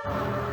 Hello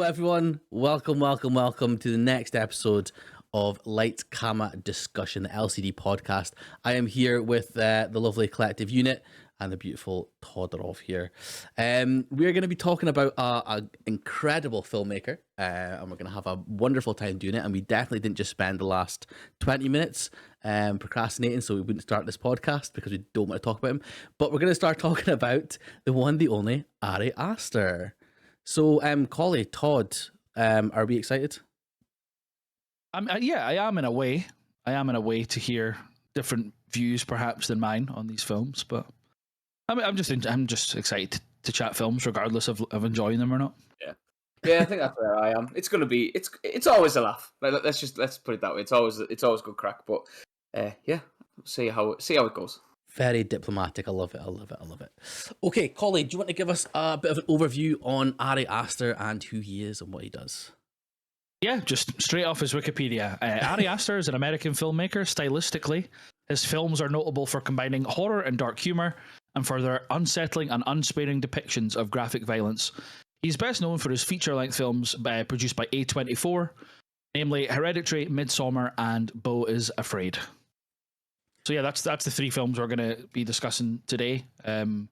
everyone, welcome to the next episode of Light Camera Discussion, the LCD podcast. I am here with the lovely collective unit and the beautiful Todorov here. We're going to be talking about an incredible filmmaker, and we're going to have a wonderful time doing it, and we definitely didn't just spend the last 20 minutes procrastinating so we wouldn't start this podcast because we don't want to talk about him, but we're going to start talking about the one, the only, Ari Aster. So, Collie, Todd, are we excited? Yeah, I am in a way. I am in a way to hear different views, perhaps, than mine on these films. But I'm just excited to chat films, regardless of enjoying them or not. Yeah, I think that's where I am. It's gonna be. It's always a laugh. Let's put it that way. It's always good crack. But yeah, see how it goes. Very diplomatic. I love it. Okay, Collie, do you want to give us a bit of an overview on Ari Aster and who he is and what he does? Yeah, just straight off his Wikipedia. Ari Aster is an American filmmaker. Stylistically, his films are notable for combining horror and dark humor and for their unsettling and unsparing depictions of graphic violence. He's best known for his feature-length films produced by A24, namely Hereditary, Midsommar, and Beau Is Afraid. So yeah, that's the three films we're going to be discussing today. I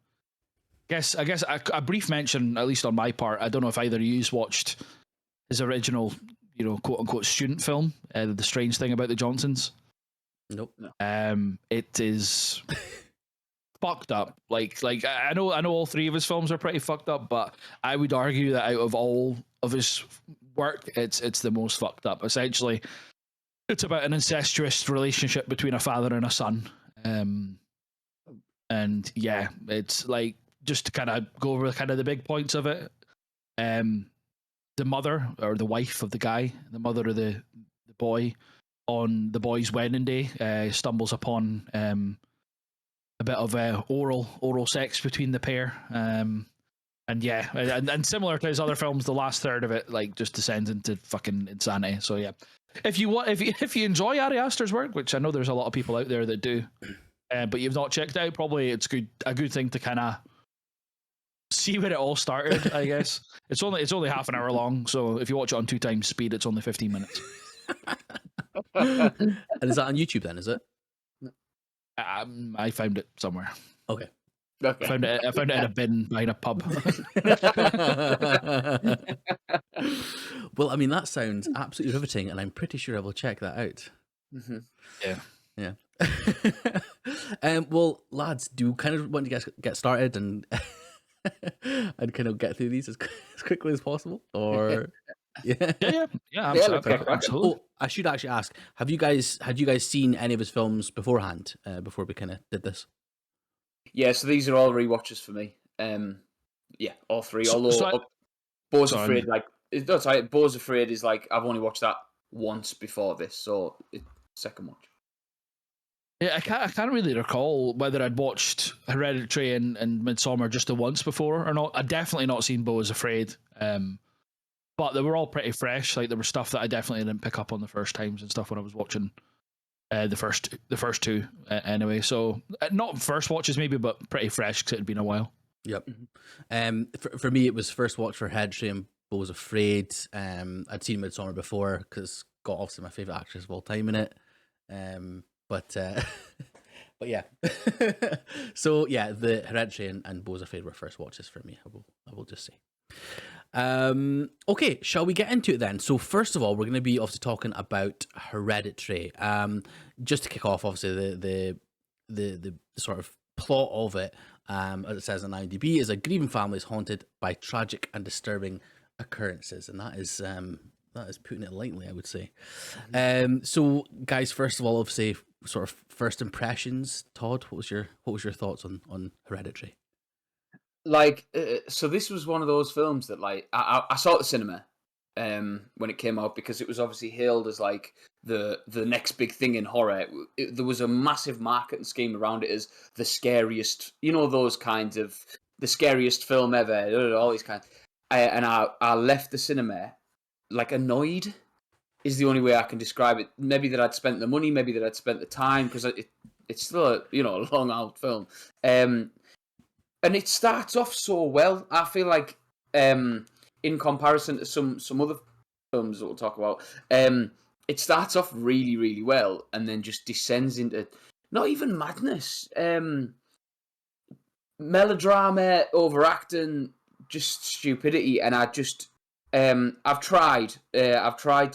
guess a brief mention, at least on my part. I don't know if either of you watched his original, quote unquote student film, The Strange Thing About the Johnsons. Nope. No. It is fucked up. Like I know all three of his films are pretty fucked up, but I would argue that out of all of his work, it's the most fucked up. Essentially, it's about an incestuous relationship between a father and a son. And yeah, it's like, just to kind of go over kind of the big points of it. The mother, or the wife of the guy, the mother of the boy, on the boy's wedding day, stumbles upon a bit of oral sex between the pair. And yeah, and similar to his other films, the last third of it just descends into fucking insanity. So yeah, if you enjoy Ari Aster's work, which I know there's a lot of people out there that do, but you've not checked out, probably it's a good thing to kind of see where it all started. I guess it's only half an hour long, so if you watch it on 2 times speed, it's only 15 minutes. And is that on YouTube then? Is it? I found it somewhere. Okay. I found it in a bin behind a pub. Well, I mean, that sounds absolutely riveting, and I'm pretty sure I will check that out. Mm-hmm. Yeah. Well, lads, do you kind of want to get started and and kind of get through these as quickly as possible, or yeah, absolutely. Oh, I should actually ask: had you guys seen any of his films beforehand? Before we kind of did this? Yeah, so these are all rewatches for me. Yeah, all three. Although Beau Is Afraid, Beau Is Afraid is I've only watched that once before this, so it's second watch. Yeah, I can't really recall whether I'd watched Hereditary and Midsommar just the once before or not. I'd definitely not seen Beau Is Afraid, but they were all pretty fresh. There was stuff that I definitely didn't pick up on the first times and stuff when I was watching the first two anyway. So not first watches maybe, but pretty fresh because it had been a while. Yep. For me, it was first watch for Hereditary and Beau Is Afraid. I'd seen Midsommar before because got obviously my favorite actress of all time in it. But yeah. So yeah, the Hereditary and Beau Is Afraid were first watches for me. I will just say. Okay, shall we get into it then? So first of all, we're going to be obviously talking about Hereditary. Just to kick off, obviously the sort of plot of it, as it says on IMDb, is a grieving family is haunted by tragic and disturbing occurrences, and that is putting it lightly, I would say. So guys, first of all, obviously, sort of first impressions. Todd, what was your thoughts on Hereditary? Like, so this was one of those films that, like, I saw at the cinema when it came out, because it was obviously hailed as like the next big thing in horror. There was a massive marketing scheme around it as the scariest, those kinds of the scariest film ever, all these kinds. And I left the cinema like annoyed is the only way I can describe it. Maybe that I'd spent the money, maybe that I'd spent the time, because it's still a long old film. And it starts off so well. I feel like, in comparison to some other films that we'll talk about, it starts off really, really well, and then just descends into not even madness, melodrama, overacting, just stupidity. And I've tried to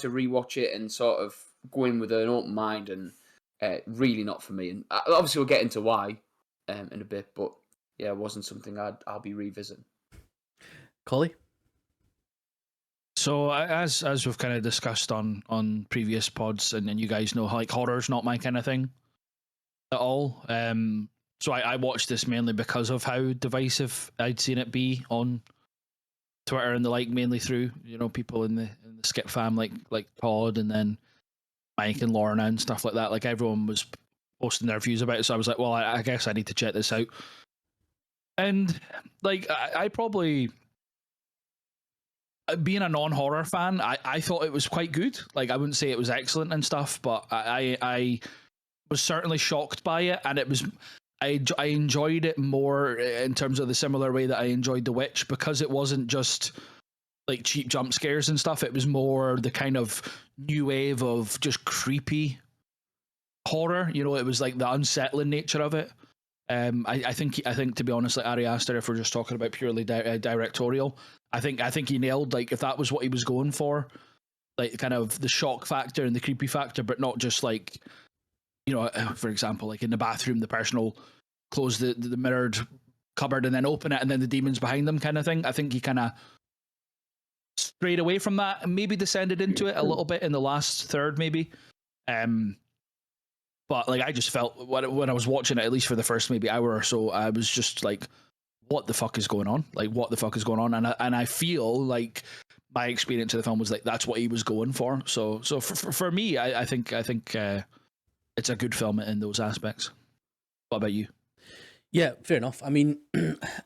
rewatch it and sort of go in with an open mind, and really not for me. And obviously we'll get into why in a bit, but. Yeah, it wasn't something I'll be revisiting. Collie? So as we've kind of discussed on previous pods, and you guys know, like, horror's not my kind of thing at all. So I watched this mainly because of how divisive I'd seen it be on Twitter and the like, mainly through people in the Skip fam, like Todd, and then Mike and Lorna and stuff like that. Like, everyone was posting their views about it, so I was like, well, I guess I need to check this out. And like, I probably, being a non-horror fan, I thought it was quite good. Like, I wouldn't say it was excellent and stuff, but I was certainly shocked by it, and I enjoyed it more in terms of the similar way that I enjoyed The Witch, because it wasn't just like cheap jump scares and stuff. It was more the kind of new wave of just creepy horror. It was like the unsettling nature of it. I think to be honest, like Ari Aster, if we're just talking about purely directorial, I think he nailed, like, if that was what he was going for, like, kind of the shock factor and the creepy factor, but not just like, for example, like in the bathroom, the person will close the mirrored cupboard and then open it, and then the demon's behind them, kind of thing. I think he kind of strayed away from that and maybe descended into it a little bit in the last third, maybe. But like, I just felt when I was watching it, at least for the first maybe hour or so, I was just like, what the fuck is going on? Like, what the fuck is going on? And I feel like my experience of the film was like, that's what he was going for. So for me, I think it's a good film in those aspects. What about you? Yeah, fair enough. I mean,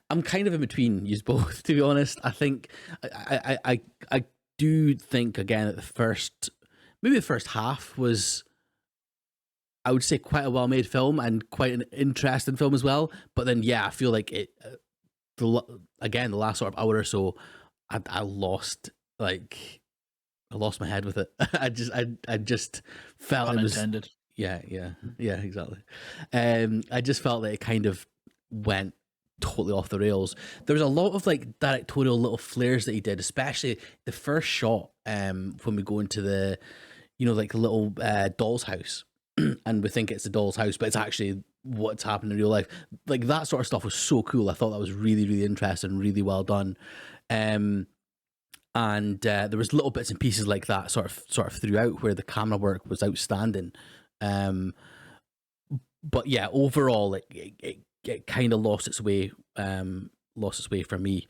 I'm kind of in between you both, to be honest. I think I do think, again, that the first half was, I would say, quite a well-made film and quite an interesting film as well. But then, yeah, I feel like it, the last sort of hour or so, I lost my head with it. I just felt Unintended. It was, yeah, exactly. I just felt that it kind of went totally off the rails. There was a lot of like directorial little flares that he did, especially the first shot when we go into the, like the little doll's house. And we think it's a doll's house, but it's actually what's happened in real life. Like, that sort of stuff was so cool. I thought that was really, really interesting, really well done. And there was little bits and pieces like that sort of throughout, where the camera work was outstanding. But yeah, overall, it kind of lost its way for me.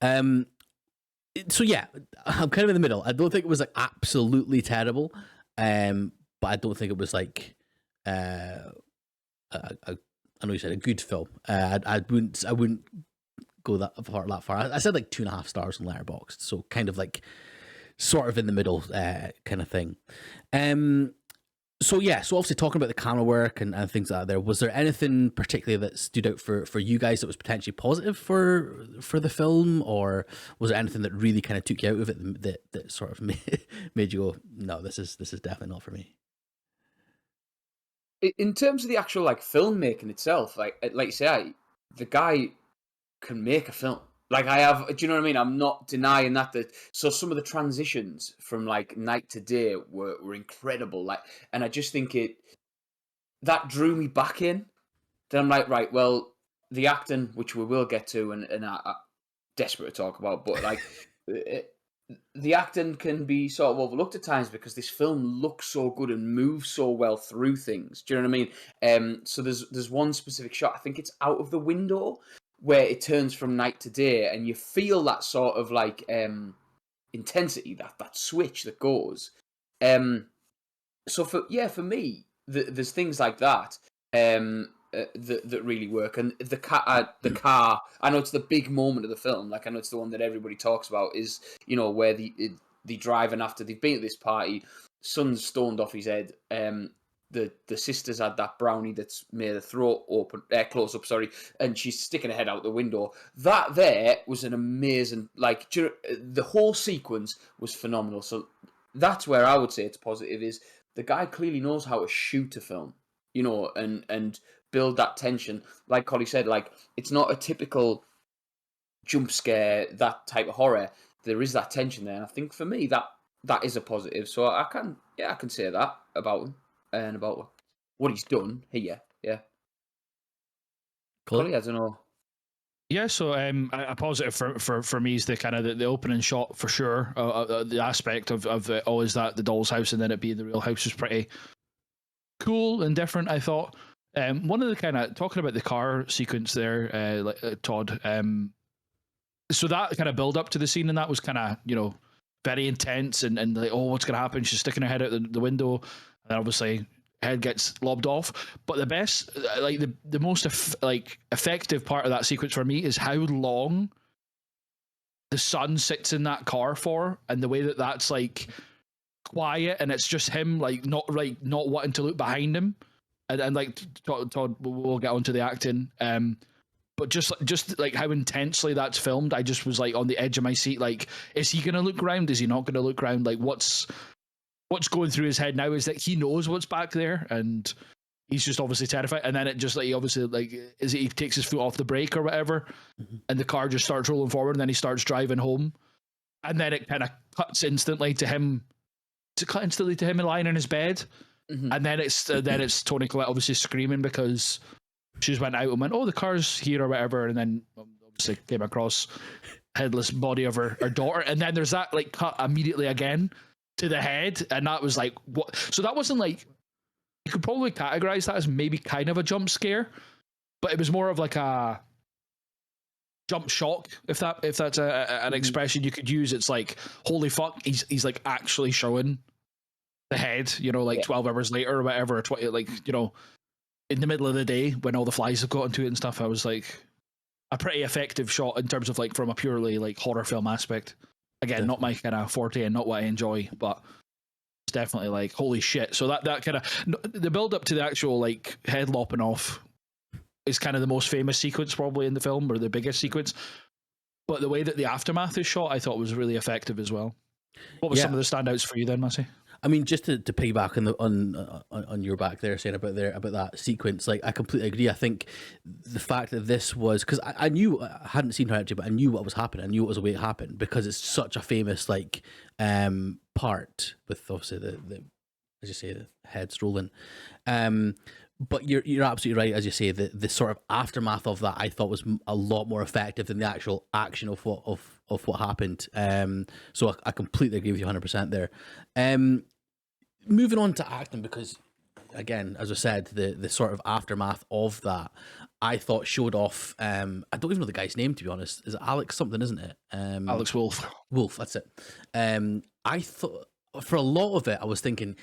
So yeah, I'm kind of in the middle. I don't think it was like absolutely terrible. But I don't think it was like I know you said a good film. I wouldn't go that far. I said like 2.5 stars on Letterboxd, so kind of like sort of in the middle kind of thing. So obviously talking about the camera work and things like that, was there anything particularly that stood out for you guys that was potentially positive for the film, or was there anything that really kind of took you out of it that sort of made you go, no, this is definitely not for me? In terms of the actual like filmmaking itself, like you say, the guy can make a film. Like I have, do you know what I mean? I'm not denying that. So some of the transitions from like night to day were incredible. Like, and I just think that drew me back in. Then I'm like, right, well, the acting, which we will get to, and I'm desperate to talk about, but like, the acting can be sort of overlooked at times because this film looks so good and moves so well through things. Do you know what I mean? So there's one specific shot. I think it's out of the window where it turns from night to day, and you feel that sort of like intensity, that switch that goes. So for me, there's things like that that really work, and the car. I know it's the big moment of the film. Like I know it's the one that everybody talks about. Is where the driving after they've been at this party, son's stoned off his head. The sisters had that brownie that's made the throat open, close up, sorry, and she's sticking her head out the window. That there was an amazing, like, the whole sequence was phenomenal. So that's where I would say it's positive. Is the guy clearly knows how to shoot a film, and build that tension. Like Collie said, like it's not a typical jump scare, that type of horror. There is that tension there, and I think for me that is a positive. So I can say that about him and about what he's done here. Yeah, Collie, I don't know. Yeah, so a positive for me is the kind of the opening shot for sure. The aspect of always that the doll's house and then it being the real house was pretty cool and different, I thought. One of the kind of talking about the car sequence there, Todd. So that kind of build up to the scene and that was kind of very intense and like, oh, what's gonna happen? She's sticking her head out the window, and then obviously head gets lobbed off. But the best, like the most effective part of that sequence for me is how long the son sits in that car for, and the way that's like quiet and it's just him not wanting to look behind him, and like Todd, we'll get onto the acting. But just like how intensely that's filmed, I just was like on the edge of my seat. Like, is he going to look round? Is he not going to look round? Like, what's going through his head now is that he knows what's back there, and he's just obviously terrified. And then it just he obviously he takes his foot off the brake or whatever, and the car just starts rolling forward, and then he starts driving home, and then it kind of cuts instantly to him, lying in his bed, and then it's Toni Collette obviously screaming because she's went out and went, oh, the car's here or whatever, and then obviously came across headless body of her daughter, and then there's that like cut immediately again to the head, and that was like what? So that wasn't like, you could probably categorize that as maybe kind of a jump scare, but it was more of like a jump shock, if that's an expression you could use. It's like, holy fuck, he's like actually showing the head, 12 hours later or whatever, 20, in the middle of the day when all the flies have got into it and stuff. I was like, a pretty effective shot in terms of like from a purely like horror film aspect. Again, not my kind of forte and not what I enjoy, but it's definitely like, holy shit. So that kind of, the build up to the actual like head lopping off is kind of the most famous sequence probably in the film, or the biggest sequence. But the way that the aftermath is shot, I thought was really effective as well. What was some of the standouts for you then, Massey? I mean, just to piggyback on your back there, saying about that sequence, like I completely agree. I think the fact that this was, because I knew, I hadn't seen Hereditary, but I knew what was happening. I knew what was the way it happened because it's such a famous like part with obviously the as you say, the heads rolling. But you're absolutely right, as you say, the sort of aftermath of that I thought was a lot more effective than the actual action of what happened. So I completely agree with you 100% there. Moving on to acting, because again, as I said, the sort of aftermath of that I thought showed off. I don't even know the guy's name, to be honest. Is it Alex something? Isn't it? Alex Wolff. Wolff, that's it. I thought for a lot of it, I was thinking,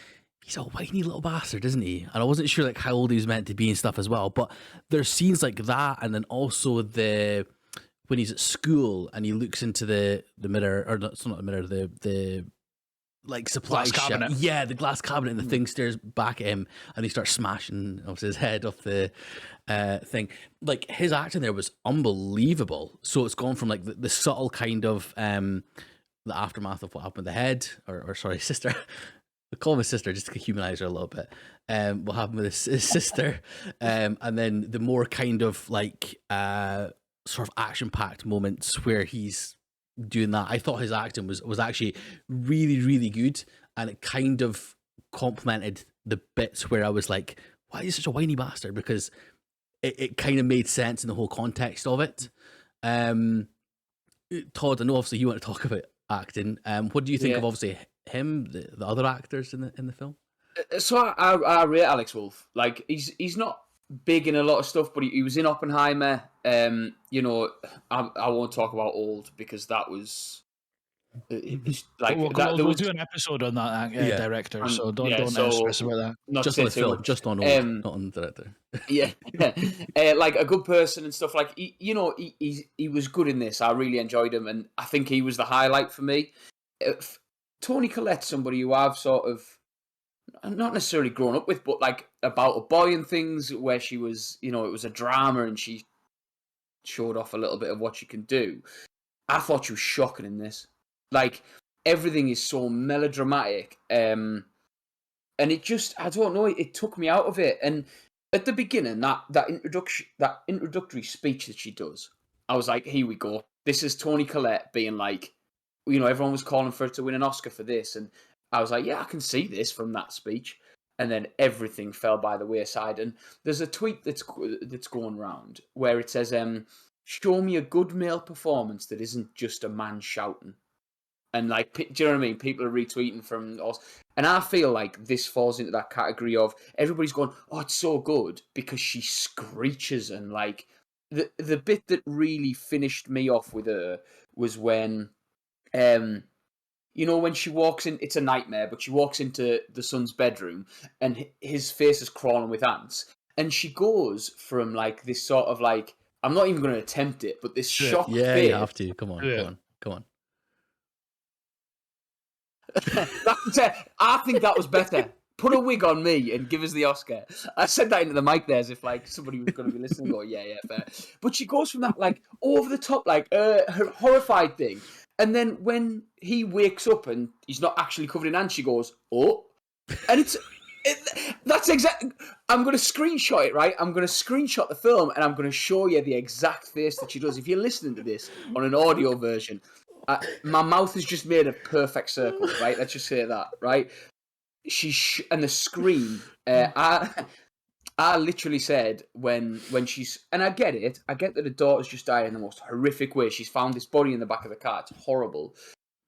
he's a whiny little bastard, isn't he? And I wasn't sure like how old he was meant to be and stuff as well. But there's scenes like that, and then also when he's at school and he looks into the mirror, or not, it's not the mirror, the like supply cabinet. Yeah, the glass cabinet, and the thing stares back at him, and he starts smashing off his head off the thing. Like his acting there was unbelievable. So it's gone from like the subtle kind of the aftermath of what happened with the head, or sorry, sister. I call him his sister just to humanize her a little bit. What happened with his sister, and then the more kind of like sort of action-packed moments where he's doing that. I thought his acting was actually really, really good, and it kind of complemented the bits where I was like, why is he such a whiny bastard? Because it kind of made sense in the whole context of it. Todd, I know obviously you want to talk about acting. What do you think of obviously him, the other actors in the film? So I rate Alex Wolff. Like he's not big in a lot of stuff, but he was in Oppenheimer. You know, I won't talk about Old because that was like we'll do an episode on that director. So don't stress about that. Not just on the film, just on Old, not on the director. Yeah, like a good person and stuff. Like he was good in this. I really enjoyed him, and I think he was the highlight for me. Toni Collette's somebody who I've sort of not necessarily grown up with, but like About a Boy and things where she was, it was a drama and she showed off a little bit of what she can do. I thought she was shocking in this. Like everything is so melodramatic, and it just, I don't know, it took me out of it. And at the beginning, that introductory speech that she does, I was like, here we go. This is Toni Collette being like, everyone was calling for her to win an Oscar for this, and I was like, yeah, I can see this from that speech. And then everything fell by the wayside. And there's a tweet that's going around where it says, show me a good male performance that isn't just a man shouting. And like, do you know what I mean? People are retweeting from us. And I feel like this falls into that category of everybody's going, oh, it's so good because she screeches. And like, the bit that really finished me off with her was when, when she walks in, it's a nightmare, but she walks into the son's bedroom and his face is crawling with ants. And she goes from like this sort of like, I'm not even going to attempt it, but this shocked face. Yeah, you have to. Come on. I think that was better. Put a wig on me and give us the Oscar. I said that into the mic there as if like somebody was going to be listening and go, yeah, fair. But she goes from that like over the top, like her horrified thing. And then when he wakes up and he's not actually covered in ants, she goes, oh. And that's exactly, I'm going to screenshot it, right? I'm going to screenshot the film and I'm going to show you the exact face that she does. If you're listening to this on an audio version, my mouth has just made a perfect circle, right? Let's just say that, right? And the scream, I literally said when she's, and I get it. I get that her daughter's just died in the most horrific way. She's found this body in the back of the car. It's horrible.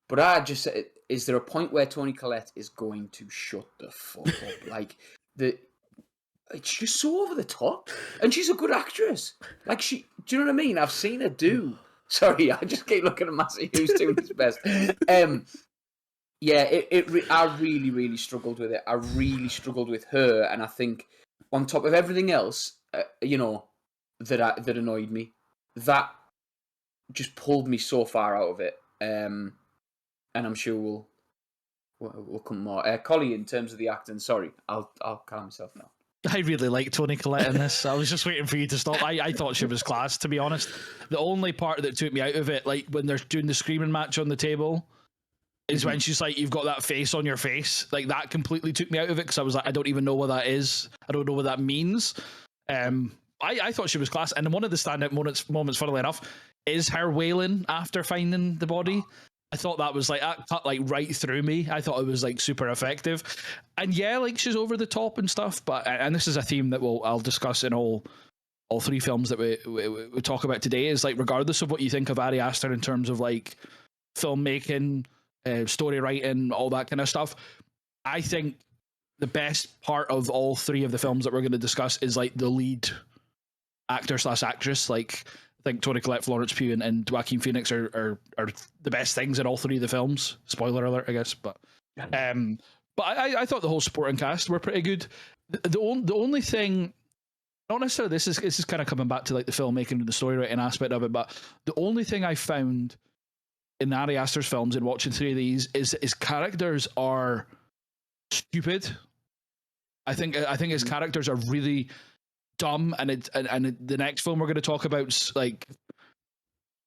But I just said, is there a point where Toni Collette is going to shut the fuck up? Like, it's just so over the top. And she's a good actress. Like, do you know what I mean? I've seen her do. Sorry, I just keep looking at Massey who's doing his best. Yeah, I really, really struggled with it. I really struggled with her. And I think, on top of everything else, that annoyed me, that just pulled me so far out of it. And I'm sure we'll come more. Collie, in terms of the acting, sorry, I'll calm myself now. I really like Toni Collette in this. I was just waiting for you to stop. I thought she was class, to be honest. The only part that took me out of it, like when they're doing the screaming match on the table, is when she's like, you've got that face on your face. Like, that completely took me out of it because I was like, I don't even know what that is. I don't know what that means. I thought she was class. And one of the standout moments, funnily enough, is her wailing after finding the body. I thought that was like, that cut like right through me. I thought it was like super effective. And yeah, like she's over the top and stuff. But, and this is a theme that I'll discuss in all three films that we talk about today, is like, regardless of what you think of Ari Aster in terms of like filmmaking, story writing, all that kind of stuff, I think the best part of all three of the films that we're going to discuss is like the lead actor/actress. Like, I think Toni Collette, Florence Pugh, and Joaquin Phoenix are the best things in all three of the films. Spoiler alert, I guess. But I thought the whole supporting cast were pretty good. The only thing, not necessarily, this is kind of coming back to like the filmmaking and the story writing aspect of it, but the only thing I found in Ari Aster's films and watching three of these is his characters are stupid. I think his characters are really dumb, and the next film we're going to talk about is like,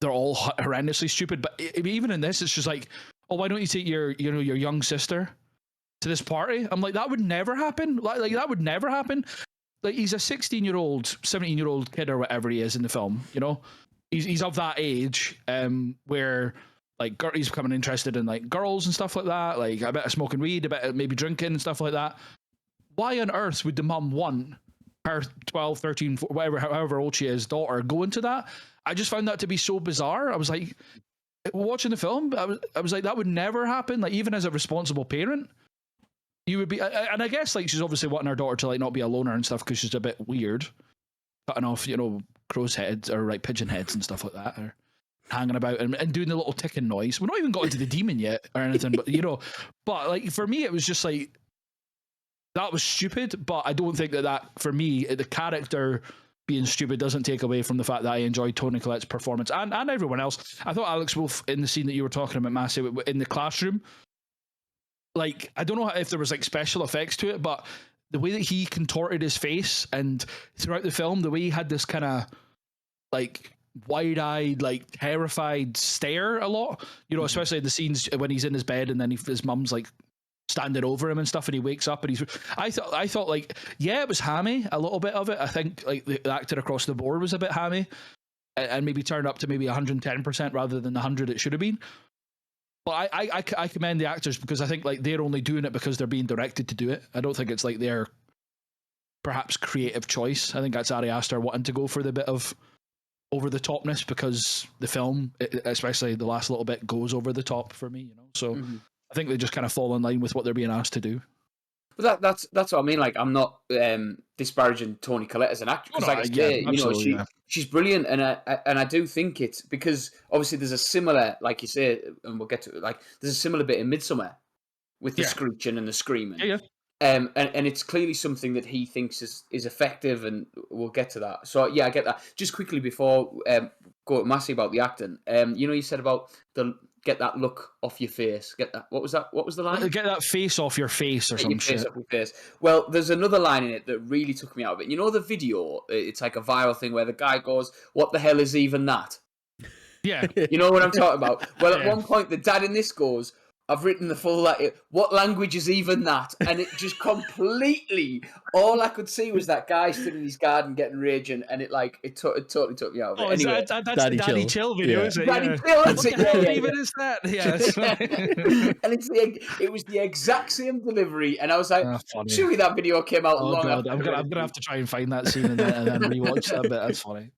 they're all horrendously stupid. But even in this, it's just like, oh, why don't you take your young sister to this party? I'm like, that would never happen. Like that would never happen. Like, he's a 16-year-old, 17-year-old kid or whatever he is in the film, he's of that age where like he's becoming interested in like girls and stuff like that, like a bit of smoking weed, a bit of maybe drinking and stuff like that. Why on earth would the mum want her 12, 13, whatever, however old she is, daughter go into that? I just found that to be so bizarre. I was like, watching the film, I was like, that would never happen. Like, even as a responsible parent, you would be, and I guess like she's obviously wanting her daughter to like not be a loner and stuff because she's a bit weird, cutting off, you know, crow's heads or like pigeon heads and stuff like that, or hanging about and doing the little ticking noise. We're not even got into the demon yet or anything, but you know, but like for me, it was just like, that was stupid, but I don't think that for me, the character being stupid doesn't take away from the fact that I enjoyed Toni Collette's performance and everyone else. I thought Alex Wolff in the scene that you were talking about, Massey, in the classroom, like, I don't know if there was like special effects to it, but the way that he contorted his face and throughout the film, the way he had this kind of like wide-eyed, like terrified stare a lot, you know, especially in the scenes when he's in his bed and then his mum's like standing over him and stuff, and he wakes up and he's. I thought like, yeah, it was hammy, a little bit of it. I think like the actor across the board was a bit hammy, and maybe turned up to maybe 110% rather than the 100 it should have been. But I commend the actors because I think like they're only doing it because they're being directed to do it. I don't think it's like their perhaps creative choice. I think that's Ari Aster wanting to go for the bit of over the topness because the film, especially the last little bit, goes over the top for me. You know, so. I think they just kind of fall in line with what they're being asked to do. But that's what I mean. Like, I'm not disparaging Toni Collette as an actress. Because, like I say, you know, she's brilliant, and I do think it's because obviously there's a similar, like you say, and we'll get to it. Like, there's a similar bit in Midsommar with the screeching and the screaming. Yeah. And it's clearly something that he thinks is effective, and we'll get to that. So yeah, I get that. Just quickly before go to Massey about the acting, you know, you said about get that look off your face. Get that. What was that? What was the line? Get that face off your face or something. Face off your face. Well, there's another line in it that really took me out of it. You know the video? It's like a viral thing where the guy goes, "What the hell is even that?" Yeah. You know what I'm talking about? Well, at one point, the dad in this goes, I've written the full letter. What language is even that? And it just completely, all I could see was that guy stood in his garden getting raging, and it totally took me out of it. Anyway, that's Daddy Chill video, is it? Daddy Chill, that's it. What even is that? Yes. And it was the exact same delivery, and I was like, surely that video came out long after. I'm gonna have to try and find that scene and then rewatch that bit. That's funny.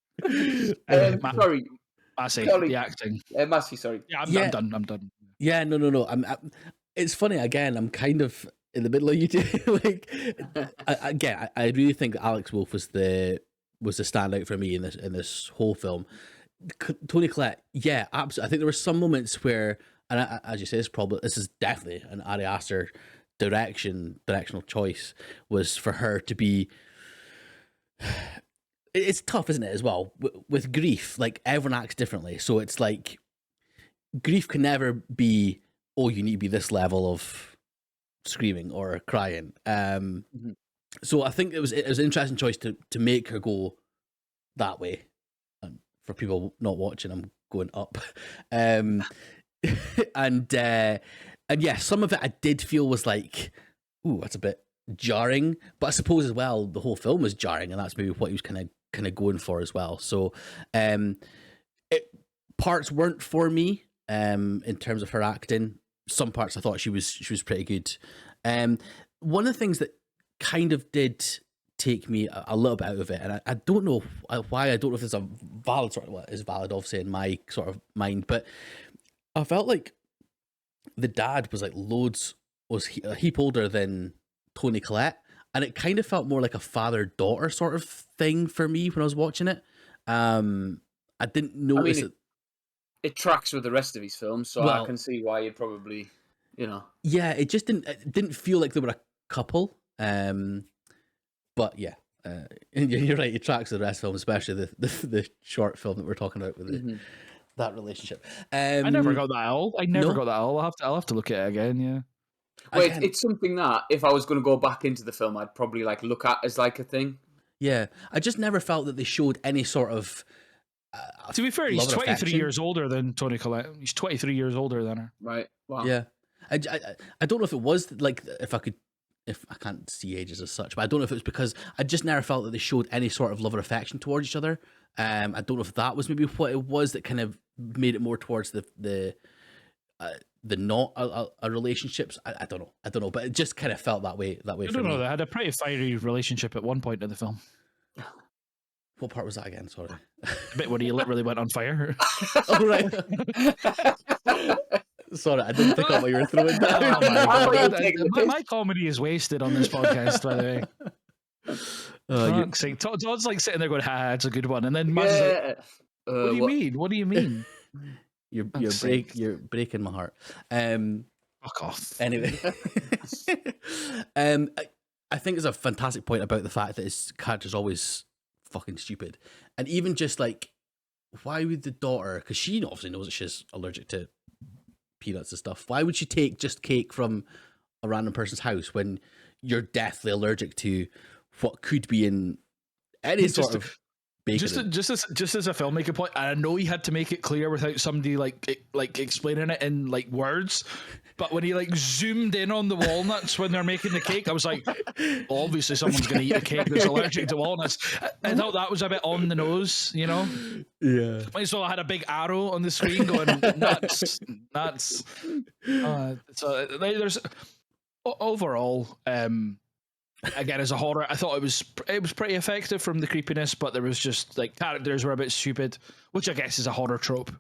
Sorry, Massey, the acting. Massey, sorry. Yeah, I'm done. Yeah, no. It's funny again. I'm kind of in the middle of you two. Like, I really think Alex Wolff was the standout for me in this whole film. Toni Collette, yeah, absolutely. I think there were some moments where, and as you say, this is definitely an Ari Aster directional choice, was for her to be. It's tough, isn't it? As well with grief, like everyone acts differently, so it's like. Grief can never be, oh, you need to be this level of screaming or crying. So I think it was an interesting choice to make her go that way. And for people not watching, I'm going up. And yeah, some of it I did feel was like, ooh, that's a bit jarring. But I suppose as well, the whole film was jarring, and that's maybe what he was kind of going for as well. So parts weren't for me. In terms of her acting, some parts I thought she was pretty good. One of the things that kind of did take me a little bit out of it, and I don't know why. I don't know if it's a valid sort of what is valid, obviously in my sort of mind, but I felt like the dad was a heap older than Toni Collette, and it kind of felt more like a father-daughter sort of thing for me when I was watching it. I didn't notice it. It tracks with the rest of his films, so I can see why you'd probably, you know. Yeah, it just didn't feel like they were a couple. But yeah, you're right. It tracks with the rest of the film, especially the short film that we're talking about with that relationship. I never got that at all. I'll have to look at it again. Yeah. Well, it's something that if I was going to go back into the film, I'd probably like look at as like a thing. Yeah, I just never felt that they showed any sort of. To be fair, he's 23 years older than Toni Collette. He's 23 years older than her. Right. Wow. Yeah. I don't know if it was like if I can't see ages as such, but I don't know if it was because I just never felt that they showed any sort of love or affection towards each other. I don't know if that was maybe what it was that kind of made it more towards the not a relationships. I don't know, but it just kind of felt that way. I for don't know. me. They had a pretty fiery relationship at one point in the film. What part was that again? Sorry. The bit where he literally went on fire. Oh, right. Sorry, I didn't pick up what you were throwing down. Oh my God. My comedy is wasted on this podcast, by the way. Todd's like sitting there going, it's a good one. And then Maz is like, what do you mean? What do you mean? You're breaking my heart. Fuck off. Anyway. I think there's a fantastic point about the fact that his character's always fucking stupid. And even just like, why would the daughter, because she obviously knows that she's allergic to peanuts and stuff, why would she take just cake from a random person's house when you're deathly allergic to what could be in any sort of bacon? Just as a filmmaker point, I know he had to make it clear without somebody like explaining it in like words, but when he like zoomed in on the walnuts when they're making the cake, I was like, obviously someone's going to eat a cake that's allergic to walnuts. I thought that was a bit on the nose, you know? Yeah. Might as well have had a big arrow on the screen going nuts. So there's overall, again, as a horror, I thought it was pretty effective from the creepiness, but there was just like characters were a bit stupid, which I guess is a horror trope.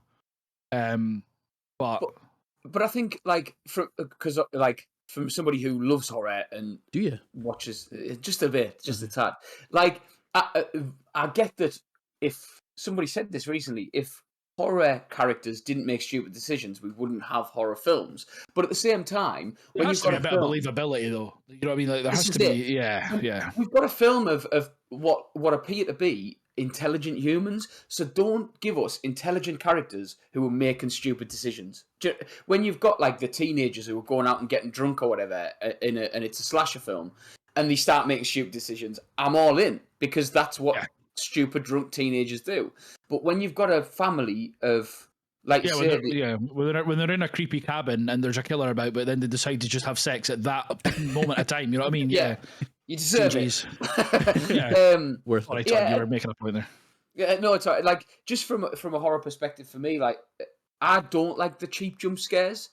But I think because from somebody who loves horror and do you watches just a bit, just a tad, like I get that if somebody said this recently, if horror characters didn't make stupid decisions, we wouldn't have horror films. But at the same time, when you've got a bit of believability, though, you know what I mean? Like, there has to be, yeah. We've got a film of what appear to be intelligent humans, so don't give us intelligent characters who are making stupid decisions. When you've got like the teenagers who are going out and getting drunk or whatever, and it's a slasher film, and they start making stupid decisions, I'm all in, because that's what stupid drunk teenagers do. But when you've got a family of when they're in a creepy cabin and there's a killer about, but then they decide to just have sex at that moment of time, you know what I mean? Yeah. You deserve it. Worth it. You were making a point there. Yeah, no, it's like just from a horror perspective for me, like I don't like the cheap jump scares,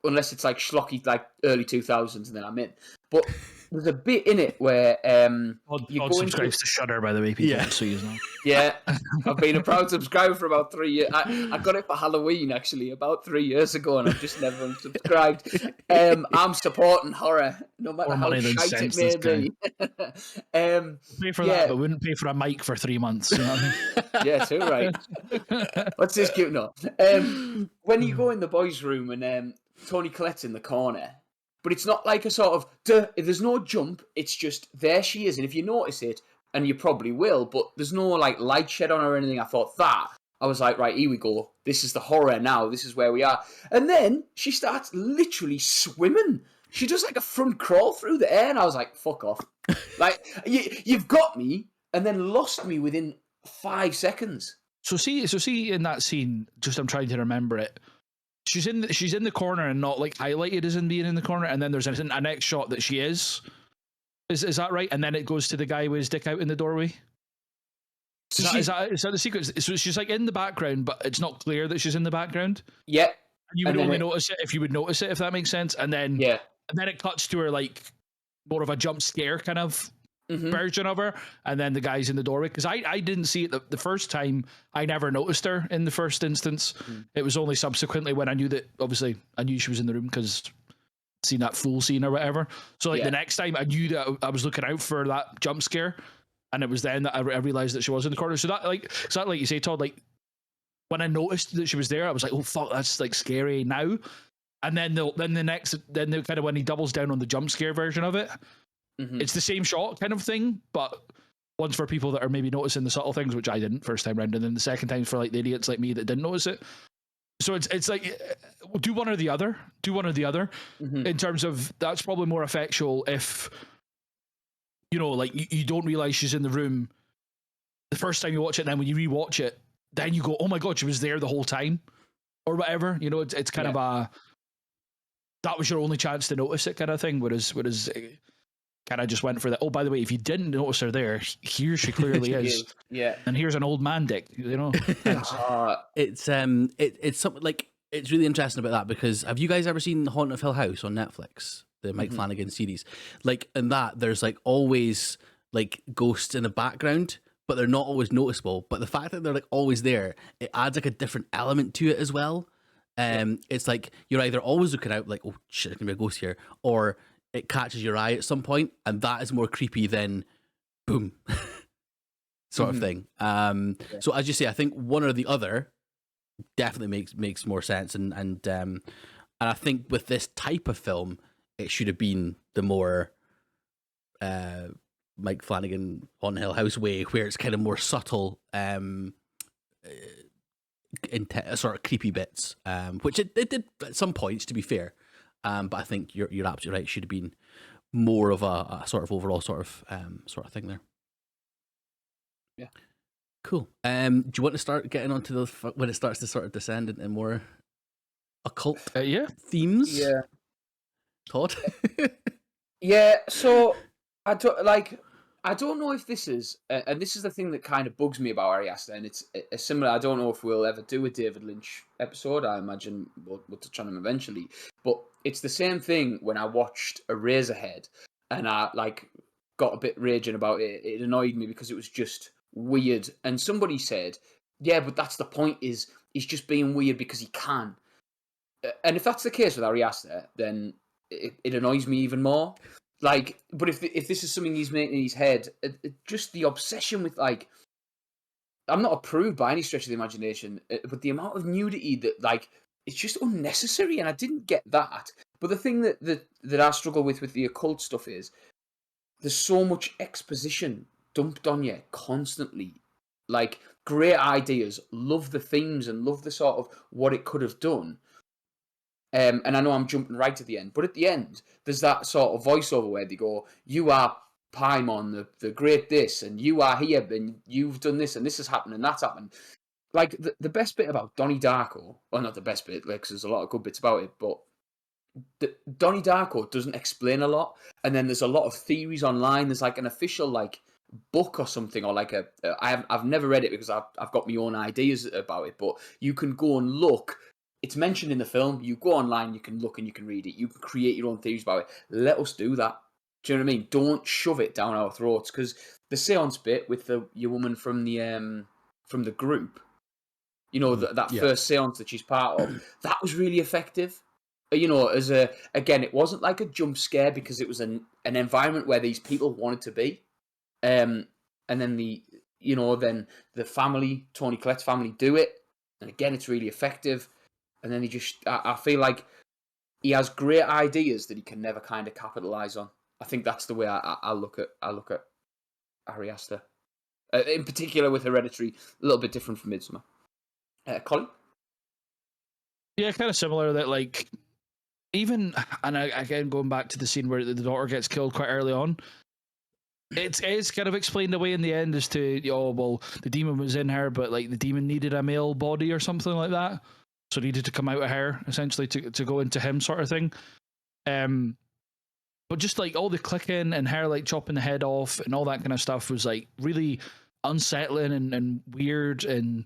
unless it's like schlocky, like early 2000s, and then I'm in. But there's a bit in it where you go subscribes to Shudder, by the way, people. So you know. Yeah, I've been a proud subscriber for about 3 years. I got it for Halloween actually about 3 years ago, and I've just never unsubscribed. I'm supporting horror, no matter how shite it may be. Pay for that, but wouldn't pay for a mic for 3 months. You know what I mean? Yeah, too right. What's this cute? No. When you go in the boys' room and Toni Collette's in the corner. But it's not like a sort of, there's no jump, it's just, there she is. And if you notice it, and you probably will, but there's no like light shed on her or anything, I was like, right, here we go. This is the horror now. This is where we are. And then she starts literally swimming. She does like a front crawl through the air, and I was like, fuck off. Like, you've got me, and then lost me within 5 seconds. So see in that scene, just I'm trying to remember it. She's in the corner and not like highlighted as in being in the corner, and then there's a next shot that she is that right? And then it goes to the guy with his dick out in the doorway. Is that the secret? So she's like in the background, but it's not clear that she's in the background. Yeah, and you would only notice it if you would notice it, if that makes sense. And then it cuts to her like more of a jump scare kind of version of her, and then the guy's in the doorway, because I didn't see it the first time. I never noticed her in the first instance. It was only subsequently when I knew that, obviously I knew she was in the room because I'd seen that full scene or whatever. So like the next time I knew that I was looking out for that jump scare, and it was then that I realized that she was in the corner. So that like you say, Todd, like when I noticed that she was there, I was like, oh fuck, that's like scary now. And then kind of when he doubles down on the jump scare version of it, it's the same shot kind of thing, but one's for people that are maybe noticing the subtle things, which I didn't first time round, and then the second time for like the idiots like me that didn't notice it. So it's like do one or the other. In terms of, that's probably more effectual if, you know, like you don't realize she's in the room the first time you watch it, and then when you rewatch it, then you go, oh my god, she was there the whole time, or whatever. You know, it's kind of that was your only chance to notice it kind of thing. Whereas kind of just went for that. Oh, by the way, if you didn't notice her there, here she clearly is. Yeah. And here's an old man dick, you know. It's something like, it's really interesting about that, because have you guys ever seen The Haunting of Hill House on Netflix, the Mike Flanagan series? Like in that, there's like always like ghosts in the background, but they're not always noticeable. But the fact that they're like always there, it adds like a different element to it as well. It's like you're either always looking out like, oh shit, there's gonna be a ghost here, or it catches your eye at some point, and that is more creepy than boom sort of thing. So as you say, I think one or the other definitely makes more sense, and I think with this type of film, it should have been the more Mike Flanagan Haunted Hill House way, where it's kind of more subtle, sort of creepy bits, which it did at some points, to be fair. But I think you're absolutely right. It should have been more of a sort of overall sort of thing there. Yeah. Cool. Do you want to start getting onto the when it starts to sort of descend into more occult themes? Yeah. Todd? Yeah. So I don't know if this is, and this is the thing that kind of bugs me about Ari Aster, and it's similar. I don't know if we'll ever do a David Lynch episode. I imagine we'll touch on him eventually, but it's the same thing when I watched Eraserhead, and I got a bit raging about it. It annoyed me because it was just weird, and somebody said, "Yeah, but that's the point. Is he's just being weird because he can." And if that's the case with Ari Aster, then it annoys me even more. But if this is something he's making in his head, just the obsession with I'm not approved by any stretch of the imagination, but the amount of nudity that it's just unnecessary, and I didn't get that. But the thing that I struggle with the occult stuff is there's so much exposition dumped on you constantly. Like, great ideas, love the themes and love the sort of what it could have done. And I know I'm jumping right to the end, but at the end, there's that sort of voiceover where they go, "You are Paimon, the great this, and you are here, and you've done this, and this has happened, and that's happened." Like, the best bit about Donnie Darko, or not the best bit, because there's a lot of good bits about it, but Donnie Darko doesn't explain a lot, and then there's a lot of theories online. There's an official book or something, or I've never read it because I've got my own ideas about it, but you can go and look. It's mentioned in the film. You go online, you can look and you can read it. You can create your own theories about it. Let us do that. Do you know what I mean? Don't shove it down our throats, because the seance bit with your woman from the group, that first seance that she's part of, that was really effective. Again, it wasn't like a jump scare because it was an environment where these people wanted to be, and then then the family, Toni Collette's family, do it, and again, it's really effective. And then I feel like he has great ideas that he can never kind of capitalize on. I think that's the way I look at Ari Aster, in particular with Hereditary, a little bit different from Midsommar. Colin? Yeah, kind of similar. That even, and again going back to the scene where the daughter gets killed quite early on, it is kind of explained away in the end as to the demon was in her, but the demon needed a male body or something like that. So needed to come out of her, essentially, to go into him, sort of thing. But just all the clicking and her chopping the head off and all that kind of stuff was really unsettling and weird, and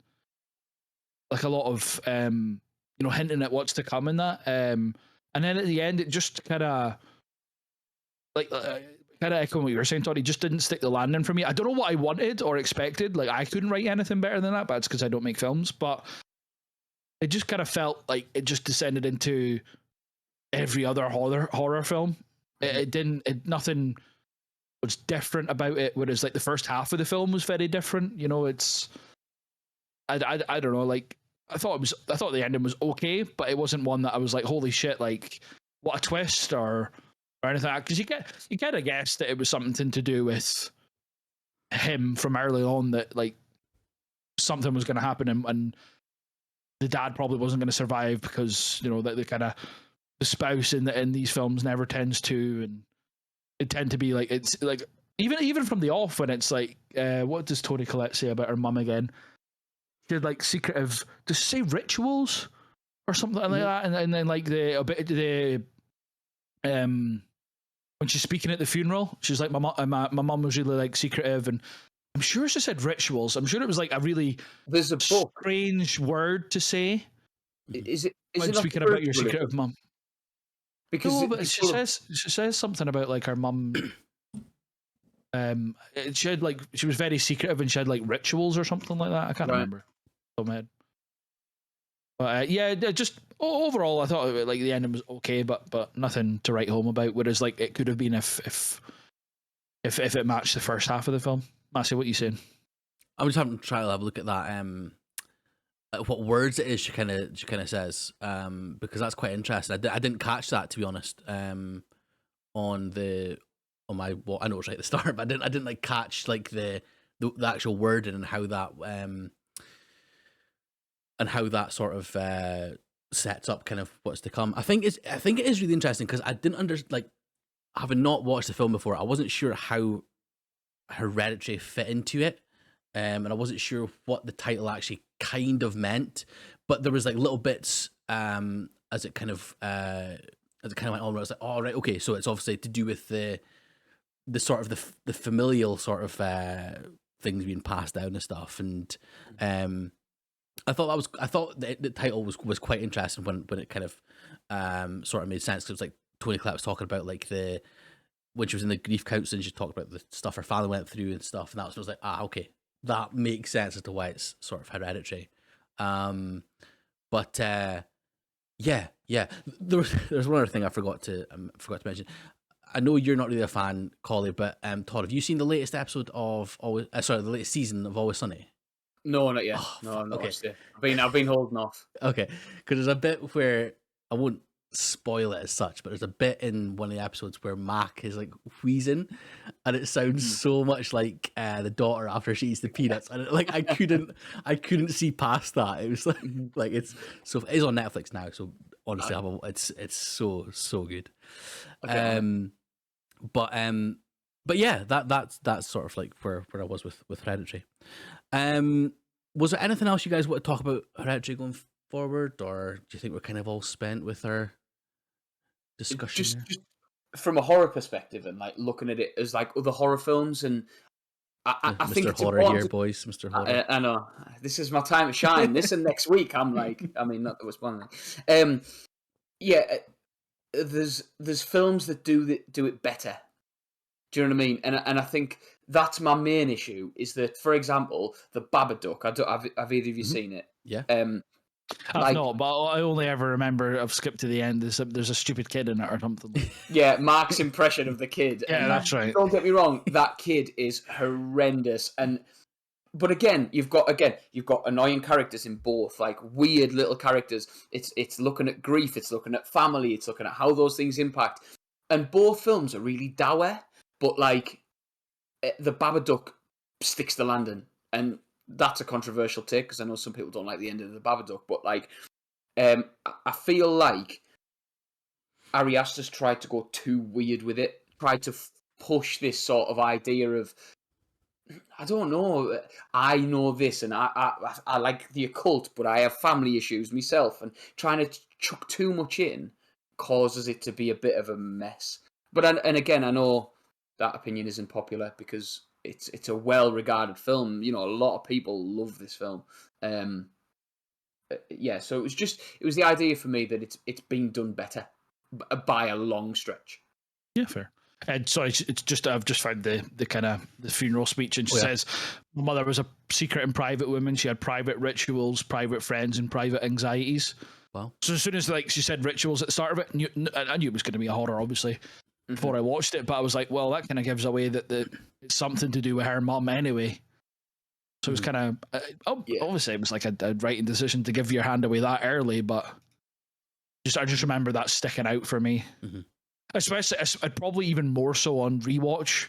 a lot of hinting at what's to come in that. And then at the end, it just kind of echoing what you were saying, Todd. He just didn't stick the landing for me. I don't know what I wanted or expected. I couldn't write anything better than that, but it's because I don't make films. But it just kind of felt like it just descended into every other horror film. Nothing was different about it. Whereas the first half of the film was very different. I don't know. I thought the ending was okay, but it wasn't one that I was holy shit, what a twist or anything. Because you kind of guessed that it was something to do with him from early on, that something was going to happen, and the dad probably wasn't going to survive because the kind of the spouse in these films never tends to, and it tend to be it's even from the off, when it's what does Toni Collette say about her mum again? She had secretive, does she say rituals or something like that, and then the when she's speaking at the funeral, she's like, my mum was really like secretive, and I'm sure she said rituals. I'm sure it was like a really strange word to say. Is it when speaking about your secretive mum? Because but she says something about like her mum. She had like she was very secretive and she had like rituals or something like that. I can't remember. But just overall, I thought like the ending was okay, but nothing to write home about. Whereas like it could have been if it matched the first half of the film. Massey, what are you saying? I'm just having to try to have a look at that. What words it is she kind of says, because that's quite interesting. I didn't catch that, to be honest. On my I know it's right at the start, but I didn't like catch like the actual wording and how that sort of sets up kind of what's to come. I think it is really interesting because I didn't having not watched the film before, I wasn't sure how Hereditary fit into it. And I wasn't sure what the title actually kind of meant, but there was like little bits as it kind of went on. Where I was like, "Oh, right, okay." So it's obviously to do with the sort of the familial sort of things being passed down and stuff. And I thought the title was quite interesting when it kind of sort of made sense. Because it was like Tony Collette was talking about like when she was in the grief counseling, she talked about the stuff her father went through and stuff, and that was like, okay. That makes sense as to why it's sort of hereditary. But yeah. There's one other thing I forgot to mention. I know you're not really a fan, Collie, but Todd, have you seen the latest episode of the latest season of Always Sunny? No, not yet. Oh, no, I've not okay. watched it. I've been holding off. Okay, because there's a bit where I won't spoil it as such, but there's a bit in one of the episodes where Mac is like wheezing, and it sounds so much like the daughter after she eats the peanuts, and I couldn't see past that. It was like it's on Netflix now, so honestly, it's so good. Okay. But yeah, that's sort of like where I was with Hereditary. Was there anything else you guys want to talk about Hereditary going forward, or do you think we're kind of all spent with our discussion? Just from a horror perspective and like looking at it as like other horror films, and I think it's Horror important here, boys. Mr. Horror. I know this is my time to shine. This and next week, I'm like, I mean, not that was one. Yeah, there's films that do it better. Do you know what I mean? And I think that's my main issue. Is that, for example, the Babadook? Have either of you seen it? Yeah. I've not, but I only ever remember I've skipped to the end. There's a stupid kid in it or something. Yeah, Mark's impression of the kid. Yeah, that's right. Don't get me wrong, that kid is horrendous. But again, you've got annoying characters in both, like weird little characters. It's looking at grief, it's looking at family, it's looking at how those things impact. And both films are really dour, but like the Babadook sticks the landing, and that's a controversial take because I know some people don't like the end of the Babadook, but like, I feel like Ari Aster's tried to go too weird with it, tried to push this sort of idea of, I don't know, I know this, and I like the occult, but I have family issues myself, and trying to chuck too much in causes it to be a bit of a mess. But and again, I know that opinion isn't popular because it's a well-regarded film. You know, a lot of people love this film. Yeah, so it was the idea for me that it's been done better by a long stretch. Yeah, fair. And sorry, it's just I've just found the kind of the funeral speech, and she says, "My mother was a secret and private woman. She had private rituals, private friends, and private anxieties." Wow. So as soon as like she said rituals at the start of it, I knew it was going to be a horror, obviously, before I watched it. But I was like, well, that kind of gives away that it's something to do with her mum anyway. So it was kind of obviously it was like a writing decision to give your hand away that early, but I just remember that sticking out for me. Especially, I'd probably even more so on rewatch.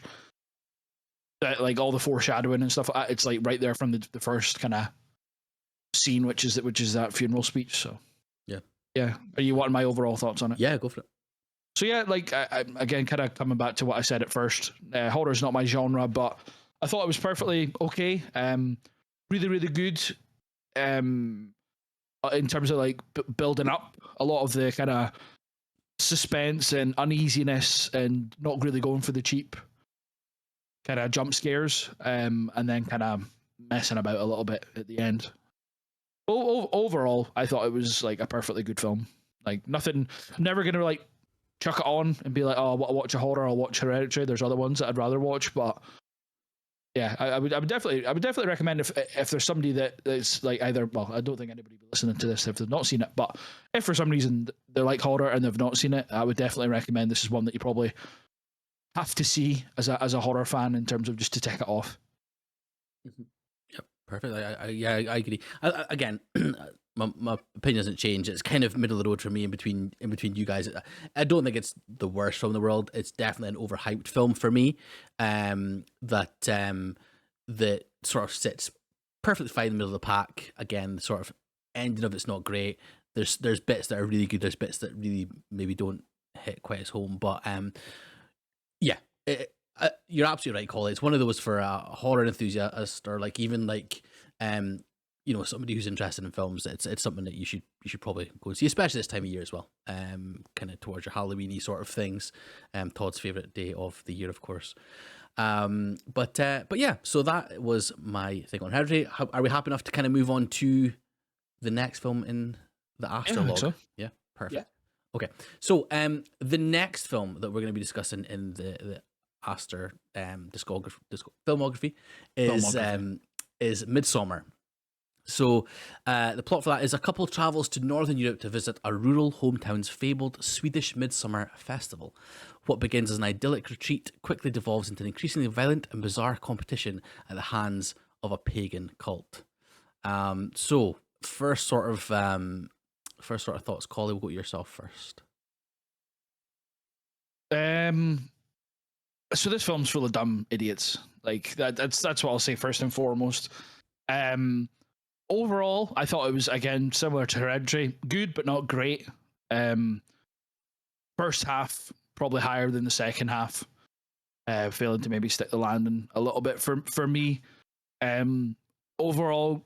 That like all the foreshadowing and stuff. It's like right there from the first kind of scene, which is that funeral speech. So yeah. Are you wanting my overall thoughts on it? Yeah, go for it. So yeah, like I again, kind of coming back to what I said at first. Horror's not my genre, but I thought it was perfectly okay. Really, really good. In terms of like building up a lot of the kind of suspense and uneasiness and not really going for the cheap kind of jump scares, and then kind of messing about a little bit at the end. Overall, I thought it was like a perfectly good film. Like nothing, I'm never gonna like chuck it on and be like, oh, I'll watch a horror, I'll watch Hereditary. There's other ones that I'd rather watch, but yeah, I would definitely recommend if there's somebody that's like either, well, I don't think anybody will be listening to this if they've not seen it, but if for some reason they like horror and they've not seen it, I would definitely recommend. This is one that you probably have to see as a horror fan in terms of just to take it off. Mm-hmm. Yep, perfect. I agree. Again, my opinion doesn't change. It's kind of middle of the road for me in between you guys. I don't think it's the worst film in the world. It's definitely an overhyped film for me. That sort of sits perfectly fine in the middle of the pack. Again, the sort of ending of it's not great. There's bits that are really good. There's bits that really maybe don't hit quite as home. But yeah, you're absolutely right, Colin. It's one of those for a horror enthusiast or like even like somebody who's interested in films. It's something that you should probably go and see, especially this time of year as well. Kind of towards your Halloween-y sort of things. Todd's favorite day of the year, of course. But yeah, so that was my thing on Hereditary. Are we happy enough to kind of move on to the next film in the Aster log? So. Yeah, perfect. Yeah. Okay, so the next film that we're going to be discussing in the Aster filmography is Midsommar. So the plot for that is a couple travels to Northern Europe to visit a rural hometown's fabled Swedish Midsummer festival. What begins as an idyllic retreat quickly devolves into an increasingly violent and bizarre competition at the hands of a pagan cult. So first sort of thoughts, Collie, we'll go to yourself first. So this film's full of dumb idiots. Like that's what I'll say first and foremost. Overall, I thought it was, again, similar to Hereditary. Good, but not great. First half, probably higher than the second half. Failing to maybe stick the landing a little bit for me. Overall,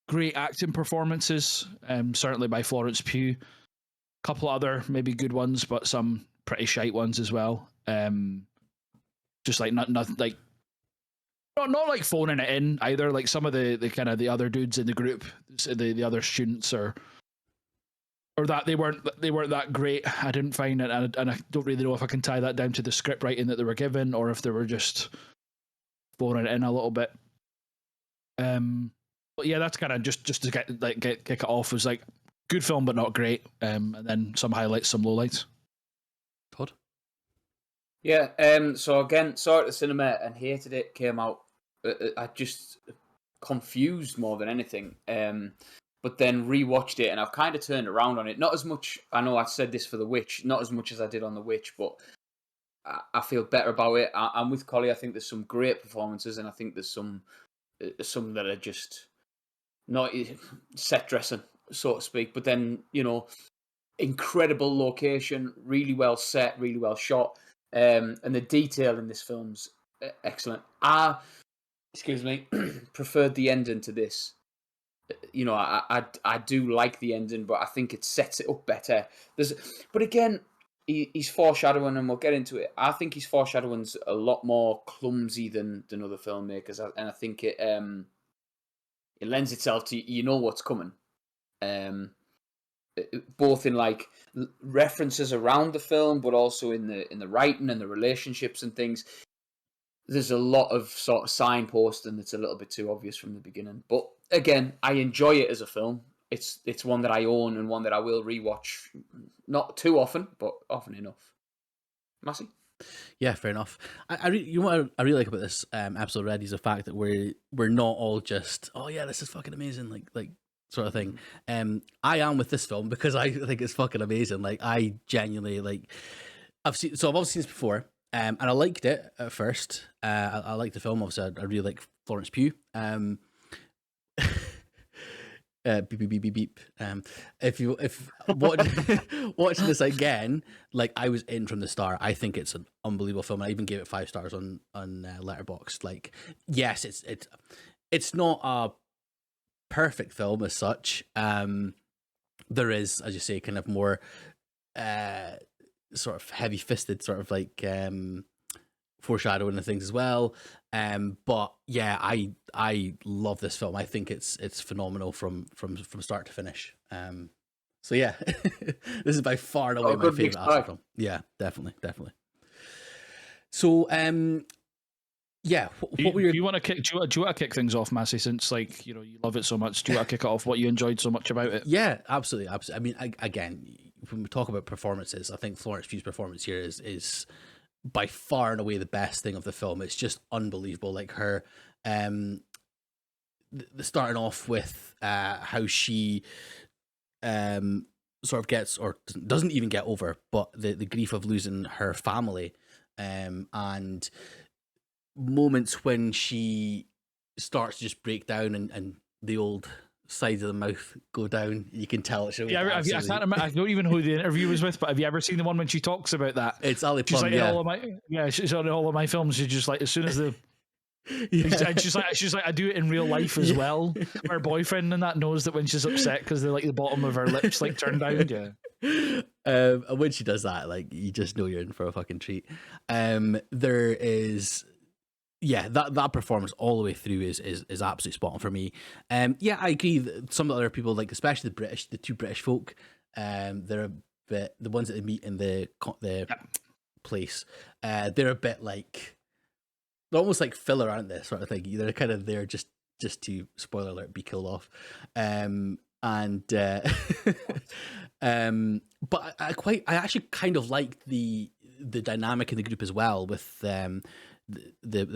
great acting performances, certainly by Florence Pugh. Couple other maybe good ones, but some pretty shite ones as well. Just like not like... Not like phoning it in either. Like some of the kind of the other dudes in the group, the other students, or that they weren't that great. I didn't find it, and I don't really know if I can tie that down to the script writing that they were given, or if they were just phoning it in a little bit. But yeah, that's kind of just to kick it off, was like good film but not great. And then some highlights, some lowlights. Todd? Yeah. So again, saw it at the cinema and hated it. Came out. I just confused more than anything. But then rewatched it and I've kind of turned around on it. Not as much. I know I said this for The Witch, not as much as I did on The Witch, but I feel better about it. I'm with Collie. I think there's some great performances, and I think there's some that are just not set dressing, so to speak. But then, incredible location, really well set, really well shot, and the detail in this film's excellent. Preferred the ending to this. I do like the ending, but I think it sets it up better. But again, he's foreshadowing, and we'll get into it. I think his foreshadowing's a lot more clumsy than other filmmakers, and I think it lends itself to what's coming. Both in like references around the film, but also in the writing and the relationships and things. There's a lot of sort of signposting that's a little bit too obvious from the beginning. But again, I enjoy it as a film. It's one that I own and one that I will rewatch, not too often, but often enough. Massey? Yeah, fair enough. I really like about this episode already is the fact that we're not all just, oh yeah, this is fucking amazing, like sort of thing. I am with this film because I think it's fucking amazing. Like I genuinely I've obviously seen this before. And I liked it at first. I liked the film. Obviously, I really like Florence Pugh. Beep beep beep beep beep. If watching this again, like I was in from the start. I think it's an unbelievable film. I even gave it 5 stars on Letterboxd. Like, yes, it's not a perfect film as such. There is, as you say, kind of more sort of heavy-fisted, sort of like foreshadowing and things as well. But yeah, I love this film. I think it's phenomenal from start to finish. So yeah, this is by far and away my favorite Aster film. Yeah, definitely. So yeah, what were your... Do you want to kick? Do you want to kick things off, Massey? Since like you love it so much, do you want to kick it off? What you enjoyed so much about it? Yeah, absolutely. I mean, again, when we talk about performances, I think Florence Pugh's performance here is by far and away the best thing of the film. It's just unbelievable. Like her, the starting off with how she sort of gets, or doesn't even get over, but the grief of losing her family, and moments when she starts to just break down and the old sides of the mouth go down. You can tell it's yeah. I don't even know who the interview was with, but have you ever seen the one when she talks about that? It's Ali Plum. She's like, she's on all of my films. She's just like, as soon as the and she's like, I do it in real life as well. Her boyfriend and that knows that when she's upset because they're like the bottom of her lips like turned down. Yeah. And when she does that, like, you just know you're in for a fucking treat. There is, yeah, that performance all the way through is absolutely spot on for me. Yeah, I agree that some of the other people, like especially the two British folk, they're a bit, the ones that they meet in the place, they're a bit like, they're almost like filler, aren't they? Sort of thing. They're kind of there just to, spoiler alert, be killed off. But I actually kind of liked the dynamic in the group as well with the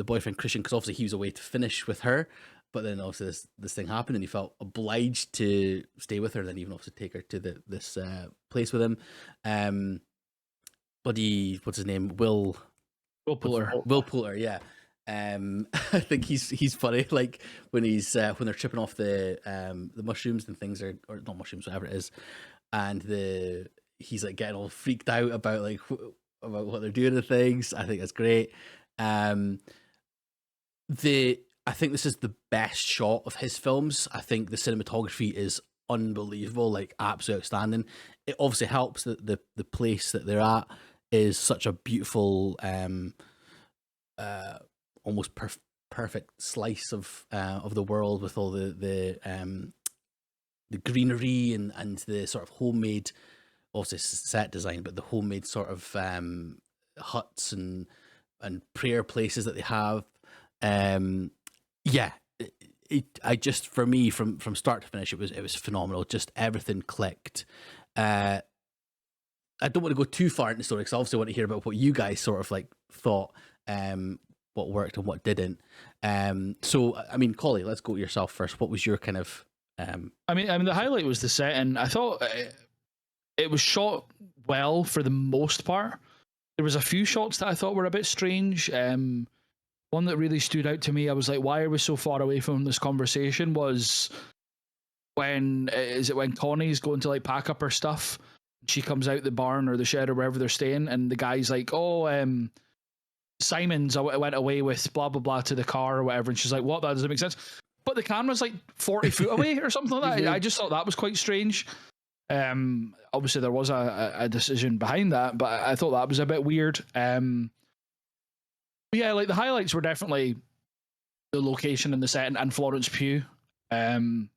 boyfriend Christian, because obviously he was away to finish with her, but then also this thing happened and he felt obliged to stay with her and then even also take her to this place with him. What's his name? Will Poulter, yeah. I think he's funny, like when he's when they're tripping off the mushrooms and things, or not mushrooms, whatever it is, and he's like getting all freaked out about like about what they're doing and things. I think that's great. I think this is the best shot of his films. I think the cinematography is unbelievable, like absolutely outstanding. It obviously helps that the place that they're at is such a beautiful almost perfect slice of the world, with all the greenery and the sort of homemade, obviously set design, but the homemade sort of huts and prayer places that they have. I just, for me, from start to finish, it was phenomenal. Just everything clicked. I don't want to go too far into the story because I obviously want to hear about what you guys sort of like thought, what worked and what didn't. So I mean, Collie, let's go to yourself first. What was your kind of I mean the highlight was the setting. I thought it was shot well for the most part. There was a few shots that I thought were a bit strange. One that really stood out to me, I was like, why are we so far away from this conversation, was when Connie's going to like pack up her stuff. She comes out the barn or the shed or wherever they're staying, and the guy's like, Simon's went away with blah blah blah to the car or whatever, and she's like, what? That doesn't make sense. But the camera's like 40 foot away or something like that. I just thought that was quite strange. Obviously there was a decision behind that, but I thought that was a bit weird. Yeah, like the highlights were definitely the location and the setting and Florence Pugh. And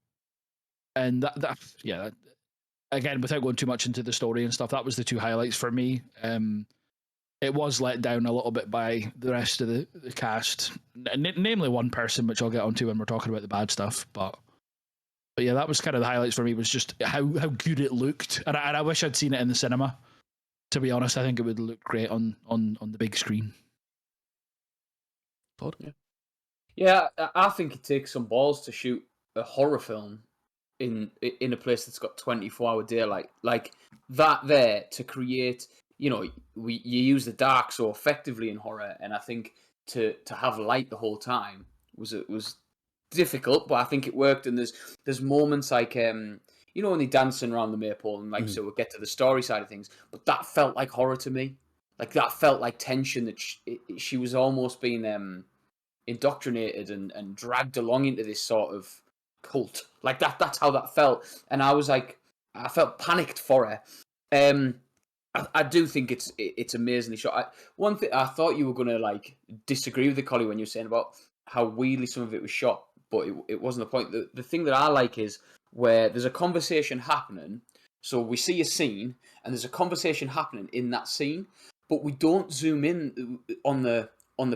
that again, without going too much into the story and stuff, that was the two highlights for me. It was let down a little bit by the rest of the cast, namely one person, which I'll get onto when we're talking about the bad stuff. But yeah, that was kind of the highlights for me, was just how good it looked. And I wish I'd seen it in the cinema. To be honest, I think it would look great on the big screen. Todd? Yeah, I think it takes some balls to shoot a horror film in a place that's got 24-hour daylight like that there, to create, you use the dark so effectively in horror, and I think to have light the whole time was difficult, but I think it worked. And there's moments like when they're dancing around the maypole, and like so we'll get to the story side of things, but that felt like horror to me. Like that felt like tension, that she was almost being indoctrinated and dragged along into this sort of cult. Like that's how that felt, and I was like, I felt panicked for her. I do think it's amazingly shot. One thing I thought you were gonna like disagree with the Collie when you were saying about how weirdly some of it was shot, but it wasn't the point. The thing that I like is where there's a conversation happening. So we see a scene, and there's a conversation happening in that scene, but we don't zoom in on the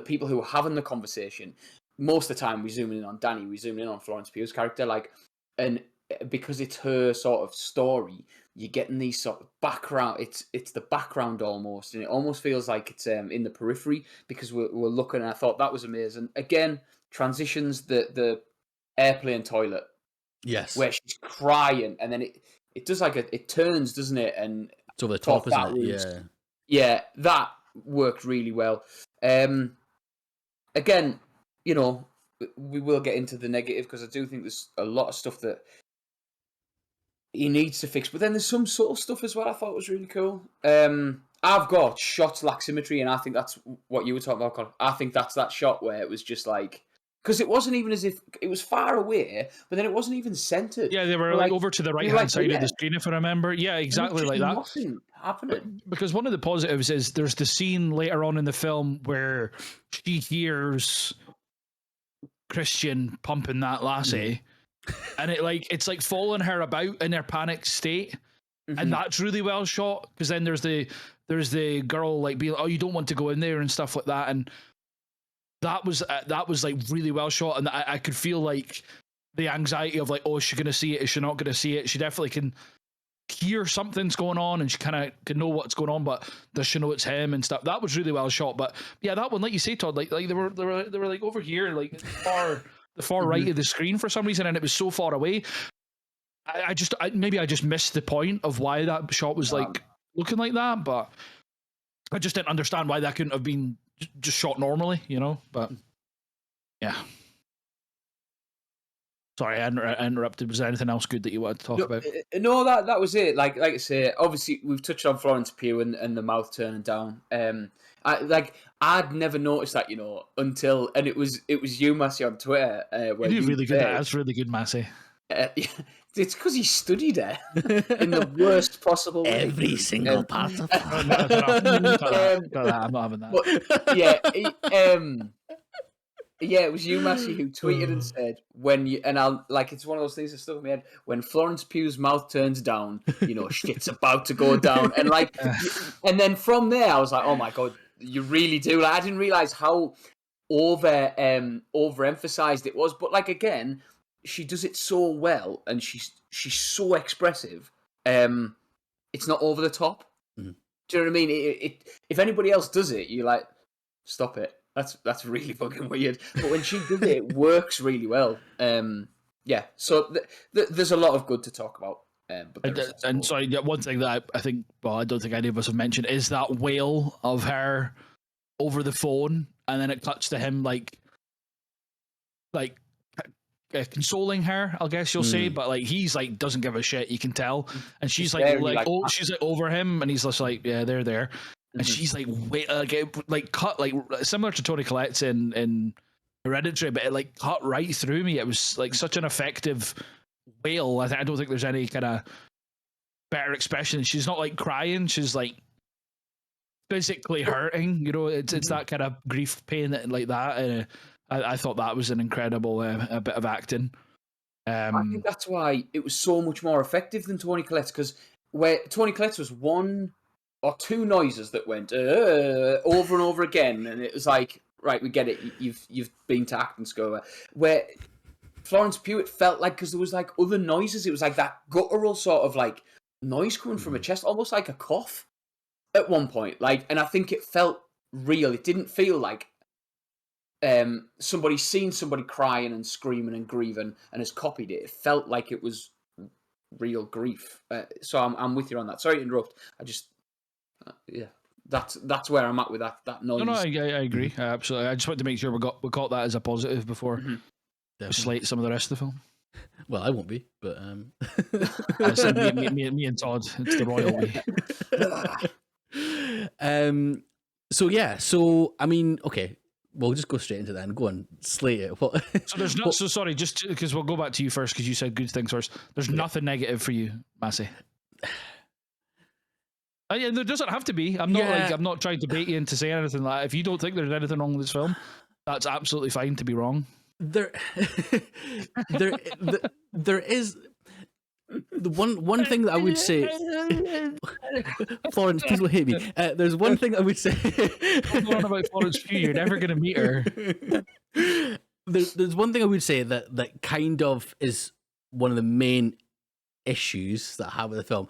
people who are having the conversation. Most of the time, we zoom in on Danny, we zoom in on Florence Pugh's character, like, and because it's her sort of story, you're getting these sort of background. It's the background almost, and it almost feels like it's in the periphery because we're looking. And I thought that was amazing. Again, transitions the airplane toilet. Yes, where she's crying, and then it does like it turns, doesn't it? And it's over the top, isn't it? Yeah, yeah, that worked really well. Again, you know, we will get into the negative because I do think there's a lot of stuff that he needs to fix, but then there's some subtle stuff as well I thought was really cool. I've got shots lack symmetry, and I think that's what you were talking about, Colin. I think that's that shot where it was just like, because it wasn't even as if it was far away, but then it wasn't even centered. Yeah, they were like over to the right hand side of the screen, if I remember. Yeah, exactly like that. Nothing happening. Because one of the positives is there's the scene later on in the film where she hears Christian pumping that lassie, and it's like following her about in her panic state, and that's really well shot. Because then there's the girl like being, oh, you don't want to go in there and stuff like that, and that was like really well shot, and I could feel like the anxiety of like, oh, is she gonna see it? Is she not gonna see it? She definitely can hear something's going on, and she kind of can know what's going on, but does she know it's him and stuff? That was really well shot. But yeah, that one, like you say, Todd, like they were like over here, like the far right of the screen for some reason, and it was so far away. I just missed the point of why that shot was like looking like that, but I just didn't understand why that couldn't have been just shot normally, you know. But yeah. Sorry, I interrupted. Was there anything else good that you wanted to talk about? No, that was it. Like I say, obviously we've touched on Florence Pugh and the mouth turning down. I'd never noticed that, you know, until it was you, Massey, on Twitter. Where you really good. That's really good, Massey. It's because he studied it in the worst possible way. Every single part of it. I'm not having that. But, yeah. Yeah, it was you, Massey, who tweeted and said, it's one of those things that stuck in my head, when Florence Pugh's mouth turns down, you know, shit's about to go down. And and then from there, I was like, oh my God, you really do. Like, I didn't realize how overemphasized it was. But like, again, she does it so well, and she's so expressive. It's not over the top. Mm-hmm. Do you know what I mean? If anybody else does it, you're like, stop it. That's really fucking weird. But when she does it, it works really well. Yeah. So there's a lot of good to talk about. And sorry, one thing that I think, well, I don't think any of us have mentioned is that wail of her over the phone, and then it cuts to him like consoling her, I guess you'll say, but like he's like doesn't give a shit. You can tell, and she's she's like over him, and he's just like, yeah, they're there. And she's like, wait, cut, like similar to Toni Collette's in Hereditary, but it like cut right through me. It was like such an effective wail. I don't think there's any kind of better expression. She's not like crying. She's like physically hurting. You know, it's that kind of grief pain like that. And I thought that was an incredible a bit of acting. I think that's why it was so much more effective than Toni Collette's, because where Toni Collette's was one or two noises that went over and over again, and it was like, right, we get it. You've been to acting school. Where Florence Pugh, it felt like, because there was like other noises. It was like that guttural sort of like noise coming from her chest, almost like a cough at one point. Like, and I think it felt real. It didn't feel like somebody's seen somebody crying and screaming and grieving and has copied it. It felt like it was real grief. So I'm with you on that. Sorry to interrupt. I just. Yeah, that's where I'm at with that noise. No, I agree. Absolutely. I just wanted to make sure we caught that as a positive before we slate some of the rest of the film. Well, I won't be, but me and Todd, it's the royal we. So I mean, okay, we'll just go straight into that and go on slate it. What? So there's not. So sorry, just because we'll go back to you first because you said good things first. There's nothing negative for you, Massey. And there doesn't have to be. I'm not trying to bait you into saying anything like that. If you don't think there's anything wrong with this film, that's absolutely fine to be wrong. There is the one thing that I would say. Florence, please don't hate me. There's one thing I would say. I'm going on about Florence Pugh. You're never going to meet her. There's one thing I would say that kind of is one of the main issues that I have with the film.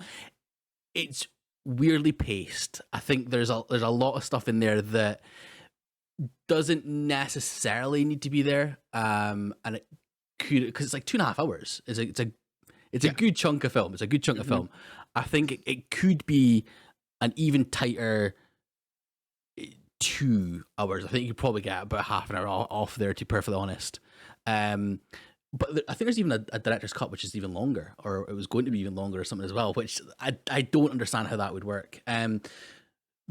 It's weirdly paced. I think there's a lot of stuff in there that doesn't necessarily need to be there, and it could, because it's like 2.5 hours. It's a good chunk of film. It's a good chunk of film. I think it could be an even tighter 2 hours. I think you could probably get about half an hour off there, to be perfectly honest. But I think there's even a director's cut which is even longer, or it was going to be even longer or something as well, which I don't understand how that would work.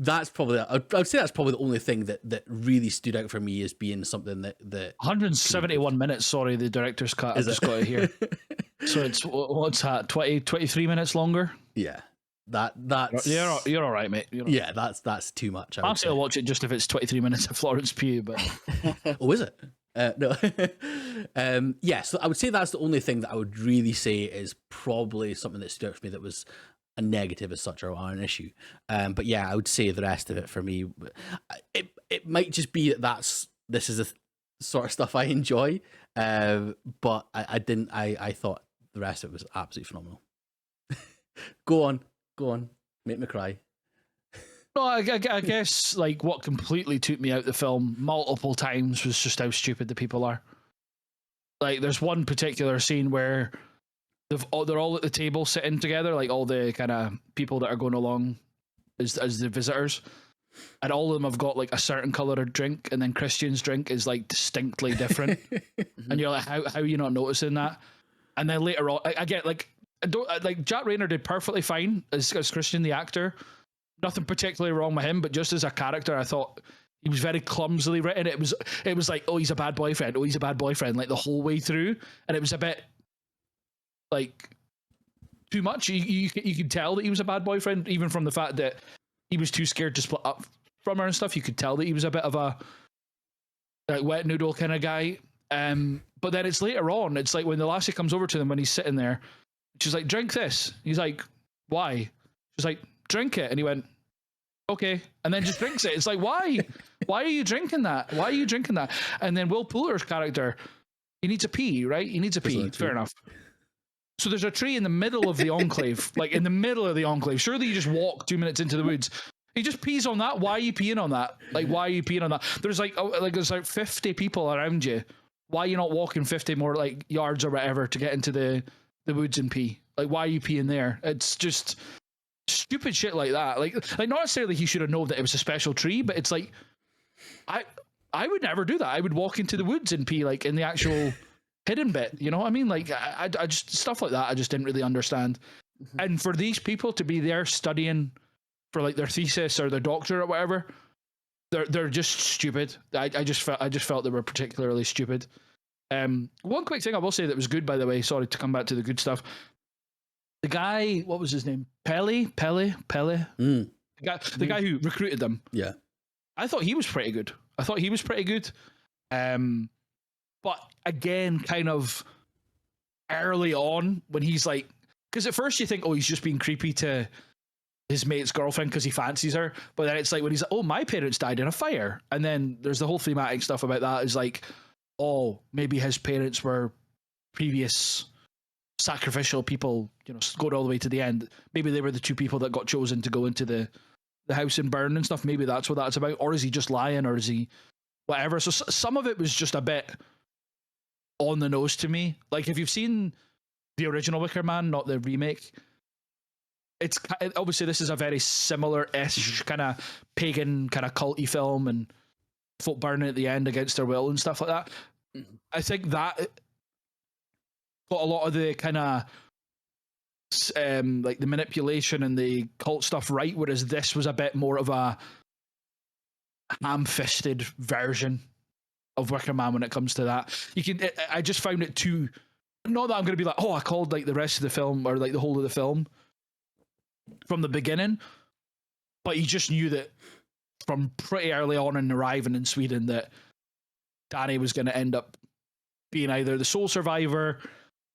That's probably, I would say that's probably the only thing that really stood out for me as being something that 171 minutes. Sorry, the director's cut. I just got it here. So it's, what's that? 23 minutes longer. Yeah, that's you're all right, mate. Yeah, that's too much. I'll watch it just if it's 23 minutes of Florence Pugh. But oh, is it? No. Yeah, so I would say that's the only thing that I would really say is probably something that stood out for me that was a negative as such, or an issue. But yeah, I would say the rest of it for me, it might just be that this is the sort of stuff I enjoy. But I thought the rest of it was absolutely phenomenal. Go on, make me cry. No, I guess like what completely took me out the film multiple times was just how stupid the people are. Like, there's one particular scene where they're all at the table sitting together, like all the kind of people that are going along as the visitors, and all of them have got like a certain color of drink, and then Christian's drink is like distinctly different, and you're like, how are you not noticing that? And then later on, I get like, Jack Rayner did perfectly fine as Christian the actor. Nothing particularly wrong with him, but just as a character, I thought he was very clumsily written. It was like, oh, he's a bad boyfriend. Oh, he's a bad boyfriend, like the whole way through, and it was a bit like too much. You could tell that he was a bad boyfriend, even from the fact that he was too scared to split up from her and stuff. You could tell that he was a bit of a like wet noodle kind of guy. But then it's later on. It's like when the lassie comes over to them when he's sitting there. She's like, drink this. He's like, why? She's like, drink it. And he went, okay. And then just drinks it. It's like, why? Why are you drinking that? Why are you drinking that? And then Will Poulter's character, he needs a pee, right? He needs a pee. Fair enough. So there's a tree in the middle of the enclave, like in the middle of the enclave. Surely you just walk 2 minutes into the woods. He just pees on that. Why are you peeing on that? Like, why are you peeing on that? There's there's 50 people around you. Why are you not walking 50 more like yards or whatever to get into the woods and pee? Like, why are you peeing there? It's just stupid shit like that. Like not necessarily he should have known that it was a special tree, but it's like, I would never do that. I would walk into the woods and pee like in the actual hidden bit. You know what I mean? Like I just stuff like that. I just didn't really understand. Mm-hmm. And for these people to be there studying for like their thesis or their doctorate or whatever, they're just stupid. I just felt they were particularly stupid. One quick thing I will say that was good, by the way. Sorry to come back to the good stuff. The guy, what was his name? Pele. The guy who recruited them. Yeah, I thought he was pretty good. But again, kind of early on when he's like, because at first you think, oh, he's just being creepy to his mate's girlfriend because he fancies her. But then it's like when he's like, oh, my parents died in a fire. And then there's the whole thematic stuff about that is like, oh, maybe his parents were previous sacrificial people, you know, going all the way to the end. Maybe they were the two people that got chosen to go into the house and burn and stuff. Maybe that's what that's about. Or is he just lying, or is he whatever? So some of it was just a bit on the nose to me. Like, if you've seen the original Wicker Man, not the remake, it's obviously this is a very similar-ish kind of pagan, kind of culty film, and folk burning at the end against their will and stuff like that. I think that got a lot of the kind of like the manipulation and the cult stuff right, whereas this was a bit more of a ham-fisted version of Wicker Man when it comes to that. I just found it too, not that I'm going to be like, oh, I called like the rest of the film or like the whole of the film from the beginning, but he just knew that from pretty early on in arriving in Sweden that Danny was going to end up being either the sole survivor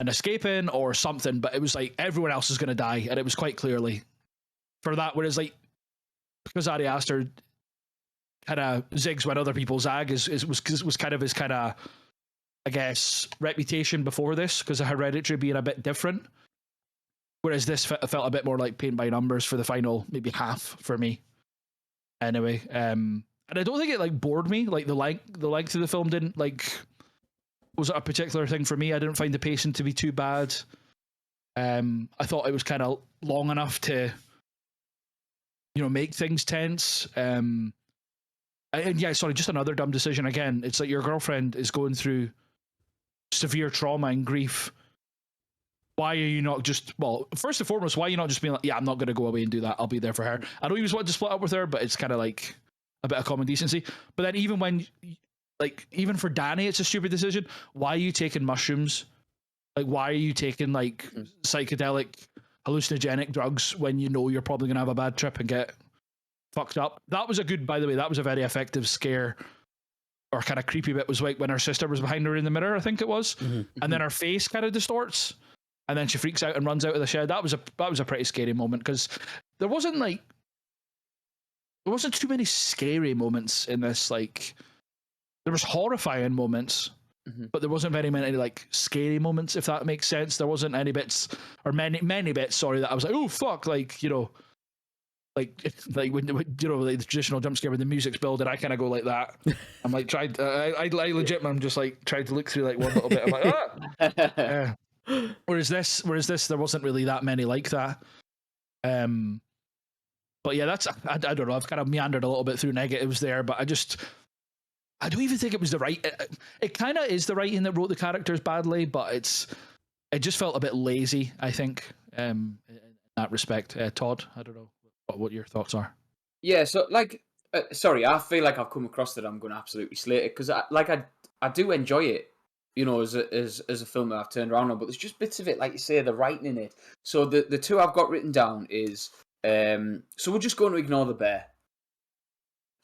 and escaping or something, but it was like everyone else is going to die, and it was quite clearly for that. Whereas like, because Ari Aster kind of zigs when other people zag was kind of his kind of, I guess, reputation before this, because of Hereditary being a bit different. Whereas this felt a bit more like paint by numbers for the final maybe half for me. Anyway, and I don't think it like bored me. Like the length of the film didn't like was a particular thing for me. I didn't find the pacing to be too bad. I thought it was kind of long enough to, make things tense. And yeah, sorry, just another dumb decision again. It's like your girlfriend is going through severe trauma and grief. Why are you not just, well, first and foremost, why are you not just being like, yeah, I'm not going to go away and do that. I'll be there for her. I know he was wanting to split up with her, but it's kind of like a bit of common decency. But then even when, like, even for Danny, it's a stupid decision. Why are you taking mushrooms? Like, why are you taking, like, psychedelic, hallucinogenic drugs when you know you're probably going to have a bad trip and get fucked up? That was by the way, that was a very effective scare or kind of creepy bit, was like when her sister was behind her in the mirror, I think it was. And then her face kind of distorts. And then she freaks out and runs out of the shed. That was a pretty scary moment, because there wasn't too many scary moments in this. Like, there was horrifying moments, but there wasn't very many like scary moments, if that makes sense. There wasn't any bits, or many bits, sorry, that I was like, oh fuck, like, like when like the traditional jump scare when the music's building, I kind of go like that. I'm like I legit, I'm just like trying to look through like one little bit. I'm like, ah. Whereas this, there wasn't really that many like that. But yeah, I don't know. I've kind of meandered a little bit through negatives there, but I don't even think it was the right. It kind of is the writing that wrote the characters badly, but it just felt a bit lazy, I think, in that respect. Todd, I don't know what your thoughts are. Yeah, so like, sorry, I feel like I've come across that I'm going to absolutely slate it, because I do enjoy it. As a film that I've turned around on, but there's just bits of it, like you say, the writing in it. So the two I've got written down is, so we're just going to ignore the bear.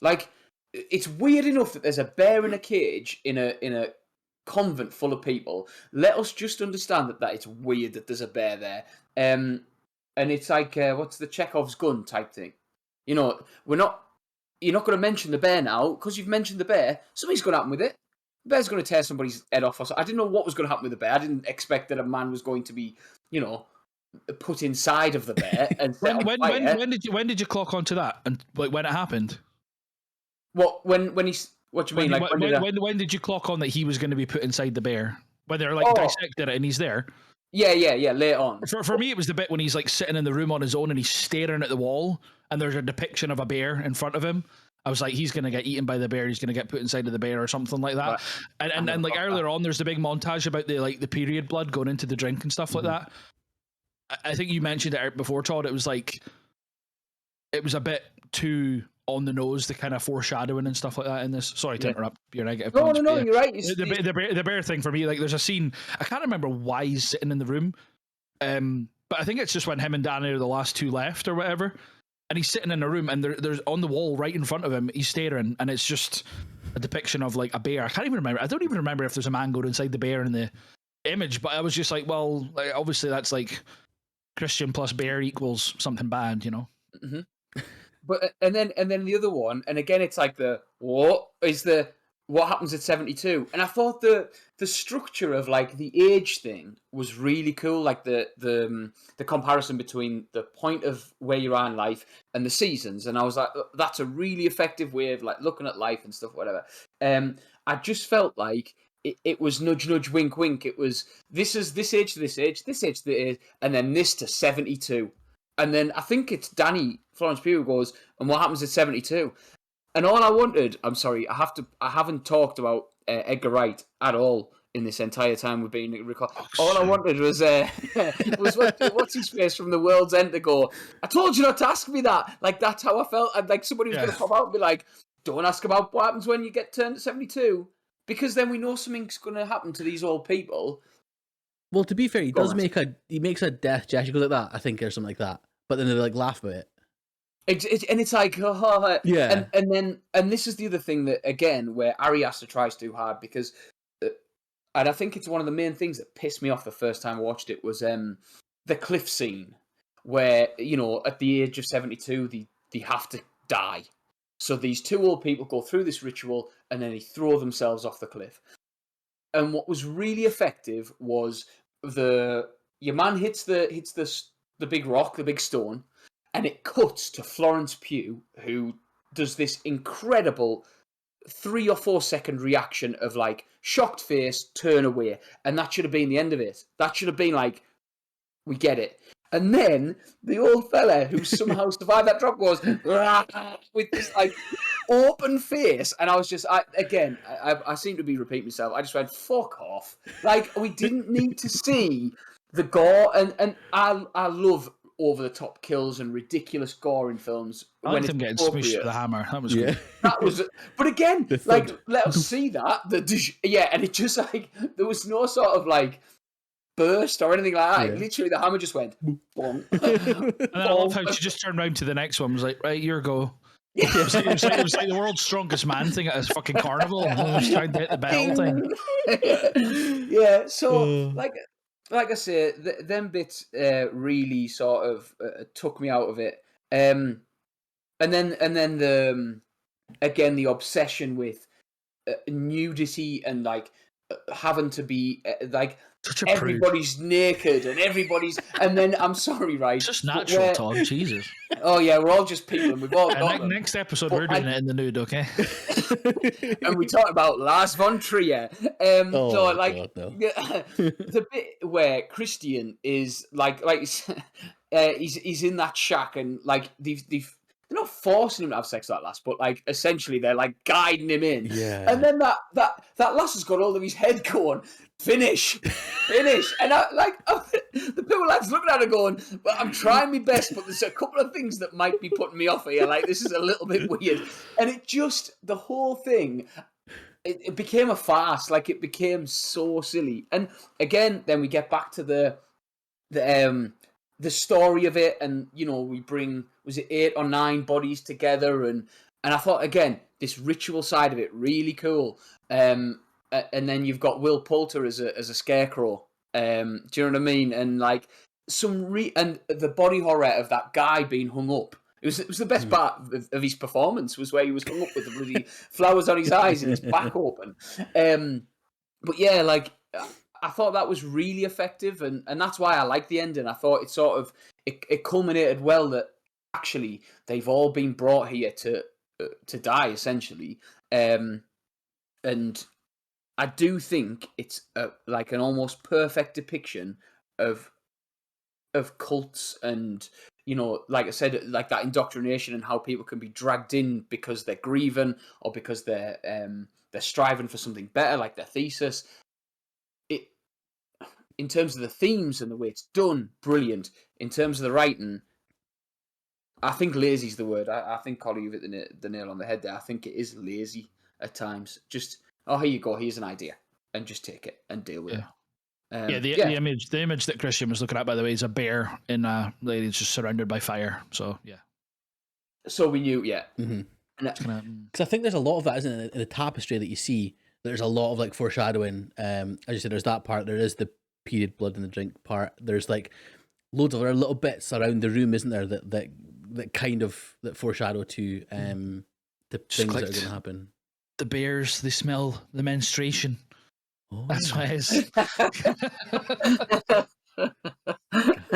Like, it's weird enough that there's a bear in a cage in a convent full of people. Let us just understand that it's weird that there's a bear there. And it's like, what's the Chekhov's gun type thing? You're not going to mention the bear now, because you've mentioned the bear. Something's going to happen with it. The bear's going to tear somebody's head off. I didn't know what was going to happen with the bear. I didn't expect that a man was going to be, put inside of the bear. And when did you clock onto that, and like when it happened? What do you mean? When did you clock on that he was going to be put inside the bear? When they're like dissected it and he's there. Yeah. Later on. For me, it was the bit when he's like sitting in the room on his own and he's staring at the wall, and there's a depiction of a bear in front of him. I was like, he's going to get eaten by the bear. He's going to get put inside of the bear or something like that. Right. And like earlier on, there's the big montage about the period blood going into the drink and stuff like that. I think you mentioned it before, Todd. It was like, it was a bit too on the nose, the kind of foreshadowing and stuff like that in this. Sorry to interrupt your negative points. No, you're right. The bear thing for me, like there's a scene, I can't remember why he's sitting in the room. But I think it's just when him and Danny are the last two left or whatever. And he's sitting in a room, and there's on the wall right in front of him, he's staring, and it's just a depiction of like a bear. I can't even remember. I don't even remember if there's a man going inside the bear in the image, but I was just like, well, like, obviously that's like Christian plus bear equals something bad, But and then the other one, and again, it's like what happens at 72, and I thought the structure of like the age thing was really cool, like the comparison between the point of where you are in life and the seasons, and I was like, that's a really effective way of like looking at life and stuff, whatever. I just felt like it was nudge nudge wink wink. It was this is this age to this age, this age to this age, and then this to 72, and then I think it's Danny Florence Pugh goes, and what happens at 72. And all I wanted, I'm sorry, I haven't talked about Edgar Wright at all in this entire time we've been recording. All I wanted was what's his face from The World's End to go, I told you not to ask me that. Like, that's how I felt. And like somebody was going to pop out and be like, don't ask about what happens when you get turned to 72, because then we know something's going to happen to these old people. Well, to be fair, he makes a death gesture, he goes like that, I think, or something like that. But then they like laugh about it. And it's like, Yeah. and this is the other thing that, again, where Ari Aster tries too hard, because, and I think it's one of the main things that pissed me off the first time I watched it, was the cliff scene, where, at the age of 72, they have to die. So these two old people go through this ritual, and then they throw themselves off the cliff. And what was really effective was your man hits the big rock, the big stone, and it cuts to Florence Pugh, who does this incredible 3 or 4 second reaction of like shocked face, turn away, and that should have been the end of it. That should have been like, we get it. And then the old fella who somehow survived that drop goes with this like open face, and I was just, I seem to be repeating myself. I just went, fuck off. Like, we didn't need to see the gore, and I love over the top kills and ridiculous gore in films. I liked him getting smushed with a hammer. That was good. That was, but again, like, let us see that. And it just like, there was no sort of like burst or anything like that. Yeah. Literally, the hammer just went. And I love how she just turned around to the next one and was like, right, your go. It was like the world's strongest man thing at a fucking carnival. I was trying to hit the bell thing. Yeah, so like I say, them bits really sort of took me out of it. And then the again, the obsession with nudity and like having to be like everybody's naked and and then I'm sorry, right? It's just natural, Tom. Jesus. Oh yeah, we're all just people, and we've all got them. Next episode, we're doing it in the nude, okay? And we talk about Lars von Trier. God, no. The bit where Christian is like he's in that shack, and like they're not forcing him to have sex like that, but like essentially they're like guiding him in. Yeah. And then that lass has got all of his head going, finish. And the poor lad's looking at her going, well, I'm trying my best, but there's a couple of things that might be putting me off here. Like, this is a little bit weird. And it just, the whole thing, it became a farce. Like, it became so silly. And again, then we get back to the story of it, and we bring, was it 8 or 9 bodies together, and I thought, again, this ritual side of it really cool. And then you've got Will Poulter as a scarecrow. Do you know what I mean? And like and the body horror of that guy being hung up. It was the best part of his performance, was where he was hung up with the bloody flowers on his eyes and his back open. But yeah, like, I thought that was really effective, and that's why I liked the ending. I thought it sort of it culminated well, that actually they've all been brought here to die, essentially. And I do think it's like an almost perfect depiction of cults, and like I said, like that indoctrination, and how people can be dragged in because they're grieving, or because they're striving for something better, like their thesis. In terms of the themes and the way it's done, brilliant. In terms of the writing, I think lazy is the word. I think, Collie, you've hit the nail on the head there. I think it is lazy at times. Just, oh, here you go, here's an idea, and just take it and deal with it. The image that Christian was looking at, by the way, is a bear in a lady just surrounded by fire. So yeah. So we knew, yeah. Mm-hmm. Because I think there's a lot of that, isn't it, in the tapestry that you see. There's a lot of like foreshadowing. As you said, there's that part. There is the period blood in the drink part. There's like loads of other little bits around the room, isn't there, that kind of that foreshadow to the things that are going to happen. The bears, they smell the menstruation. Oh. That's why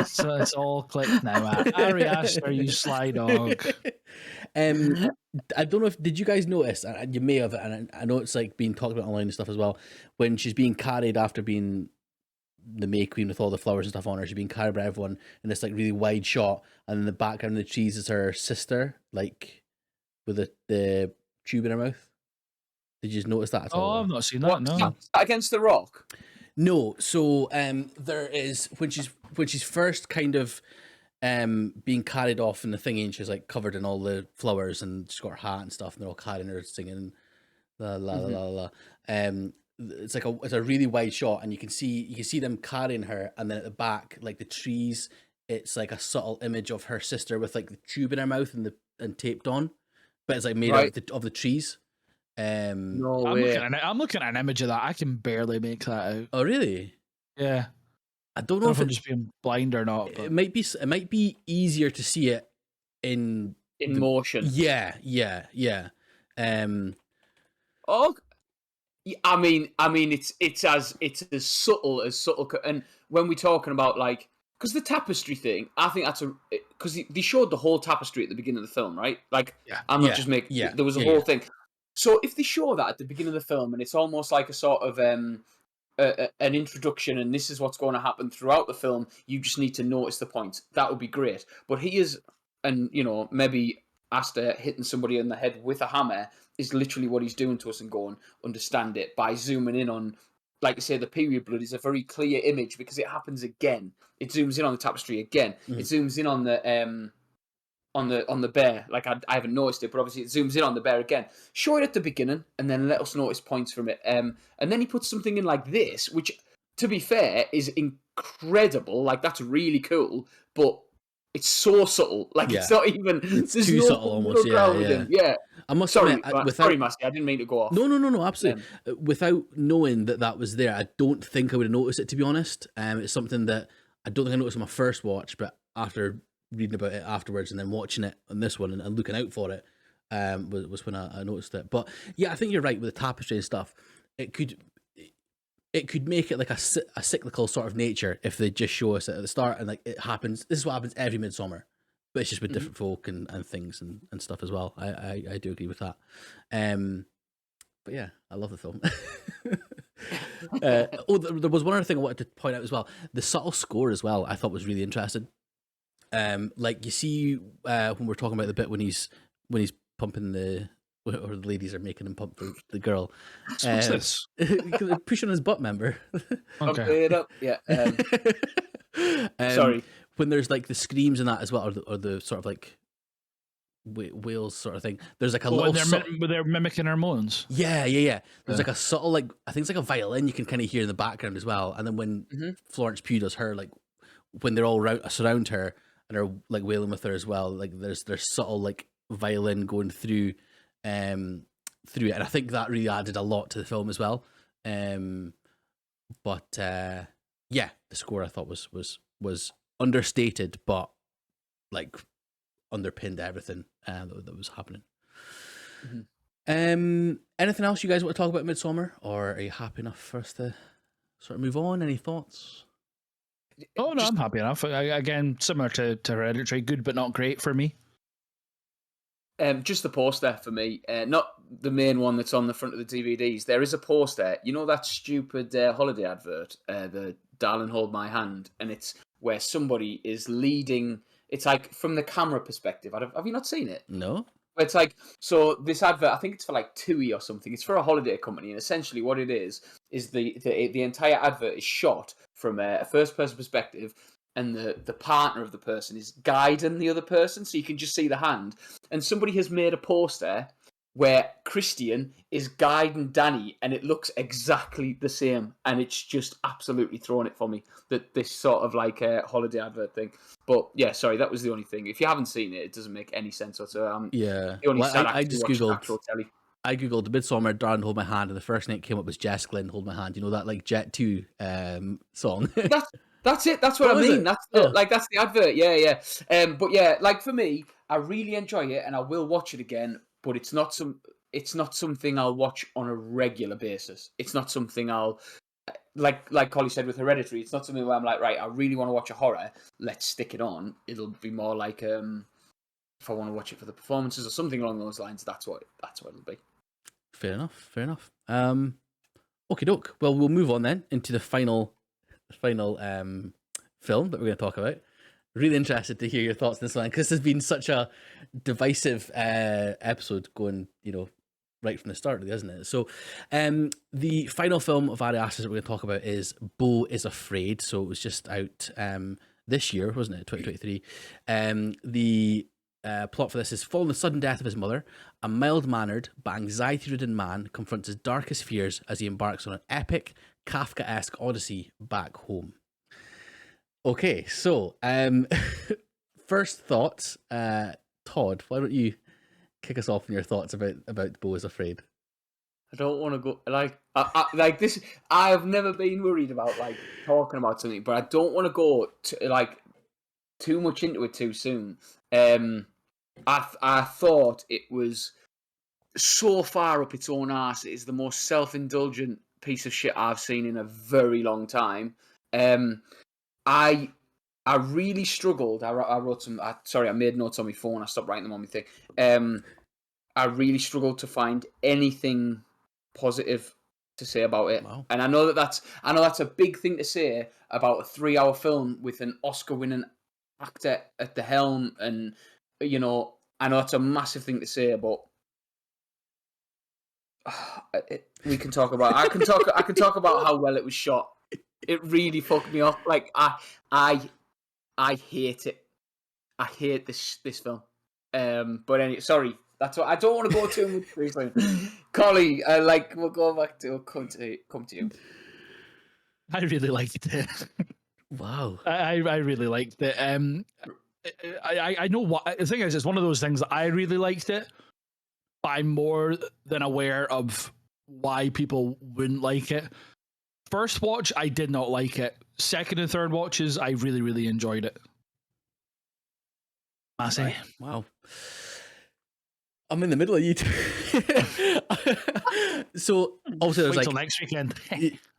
so it's all clicked now. Ari Aster, you sly dog. I don't know did you guys notice, and you may have, and I know it's like being talked about online and stuff as well, when she's being carried after being the May Queen with all the flowers and stuff on her, she's being carried by everyone in this like really wide shot, and in the background of the trees is her sister, like with the tube in her mouth. Did you just notice that at all? Oh, I've not seen that. No. Against the Rock? No. So there is when she's first kind of being carried off in the thingy, and she's like covered in all the flowers, and she's got her hat and stuff, and they're all carrying her singing la la la la. It's like it's a really wide shot, and you can see them carrying her, and then at the back, like the trees it's like a subtle image of her sister with like the tube in her mouth and taped on, but it's like made Right. out of the trees. No I'm way. looking at an image of that. I can barely make that out. Oh really? Yeah. I don't I know don't if know if I'm it, just being blind or not, but it might be easier to see it in motion. Yeah. Oh, I mean, it's as subtle, and when we're talking about like, because the tapestry thing, I think that's because they showed the whole tapestry at the beginning of the film, right? Like, yeah. I'm not just making. Yeah, There was a yeah, whole yeah. thing. So if they show that at the beginning of the film, and it's almost like a sort of an introduction, and this is what's going to happen throughout the film, you just need to notice the point. That would be great. But he is, and maybe Aster hitting somebody in the head with a hammer is literally what he's doing to us, and going, understand it by zooming in on, like I say, the period blood is a very clear image because it happens again. It zooms in on the tapestry again. It zooms in on the bear. Like I haven't noticed it, but obviously it zooms in on the bear again. Show it at the beginning, and then let us notice points from it. And then he puts something in like this, which, to be fair, is incredible. Like, that's really cool, but it's so subtle. Like, it's not even. It's there's too no subtle almost. middle ground with him. Yeah. I must Sorry, admit, sorry, Massey. I didn't mean to go off. No, absolutely. Without knowing that was there, I don't think I would have noticed it, to be honest. It's something that I don't think I noticed on my first watch, but after reading about it afterwards and then watching it on this one and looking out for it, was when I noticed it. But yeah, I think you're right with the tapestry and stuff. It could make it like a cyclical sort of nature if they just show us it at the start and like it happens. This is what happens every Midsommar, but it's just with different folk and things and stuff as well. I do agree with that. But yeah, I love the film. There was one other thing I wanted to point out as well. The subtle score as well, I thought was really interesting. Like you see when we're talking about the bit when he's pumping or the ladies are making him pump the girl. What's this? Pushing his butt, member. Okay. It up. Yeah. Sorry. When there's like the screams and that as well, or the sort of like whales sort of thing. There's like a little. They're mimicking our moans. Yeah. There's like a subtle, like I think it's like a violin you can kind of hear in the background as well. And then when Florence Pugh does her, like when they're all surround her and are like wailing with her as well, like there's subtle like violin going through it, and I think that really added a lot to the film as well. But yeah, the score I thought was understated, but like underpinned everything that was happening. Anything else you guys want to talk about Midsommar, or are you happy enough for us to sort of move on? Any thoughts? Oh no, I'm happy enough. Again, similar to Hereditary, good but not great for me. Just the poster for me, not the main one that's on the front of the DVDs. There is a poster, that stupid holiday advert, the "Darling Hold My Hand," and it's where somebody is leading. It's like from the camera perspective. Have you not seen it? No. It's like, so this advert, I think it's for like TUI or something. It's for a holiday company, and essentially what it is the entire advert is shot from a first person perspective, and the partner of the person is guiding the other person, so you can just see the hand. And somebody has made a poster where Christian is guiding Danny, and it looks exactly the same, and it's just absolutely thrown it for me, that this sort of like a holiday advert thing. But yeah, sorry, that was the only thing. If you haven't seen it, it doesn't make any sense whatsoever. Yeah, the only I just googled actual telly. I googled Midsommar, Darling Hold My Hand, and the first thing that came up was Jess Glynn Hold My Hand. You know that like Jet 2 song. That's it. That's what I mean. That's that's the advert. Yeah. But yeah, like for me, I really enjoy it, and I will watch it again. But it's not something I'll watch on a regular basis. It's not something I'll like Collie said with Hereditary. It's not something where I'm like, right, I really want to watch a horror. Let's stick it on. It'll be more like if I want to watch it for the performances or something along those lines. That's what it'll be. Fair enough. Okie doke. Well, we'll move on then into the final film that we're going to talk about. Really interested to hear your thoughts on this one, because this has been such a divisive episode going, right from the start, really, isn't it? So, the final film of Ari Aster that we're going to talk about is Beau Is Afraid. So it was just out this year, wasn't it? 2023. The plot for this is: following the sudden death of his mother, a mild-mannered but anxiety-ridden man confronts his darkest fears as he embarks on an epic, Kafkaesque odyssey back home. Okay, so first thoughts, Todd. Why don't you kick us off on your thoughts about Beau Is Afraid? I don't want to go like this. I've never been worried about like talking about something, but I don't want to go too much into it too soon. I thought it was so far up its own arse. It is the most self-indulgent piece of shit I've seen in a very long time. I really struggled. I wrote some. I made notes on my phone. I stopped writing them on my thing. I really struggled to find anything positive to say about it. Wow. And I know that's a big thing to say about a 3-hour film with an Oscar-winning actor at the helm, and I know that's a massive thing to say, but we can talk about. I can talk about how well it was shot. It really fucked me off. Like I hate it. I hate this film. But anyway, sorry. That's what I don't want to go too much recently. Collie, we'll go back to come to you. I really liked it. Wow. I really liked it. I know what the thing is. It's one of those things that I really liked it. But I'm more than aware of why people wouldn't like it. First watch, I did not like it. Second and third watches, I really, really enjoyed it. Massey. Right. Wow. I'm in the middle of you two. So obviously there's Wait like till next weekend.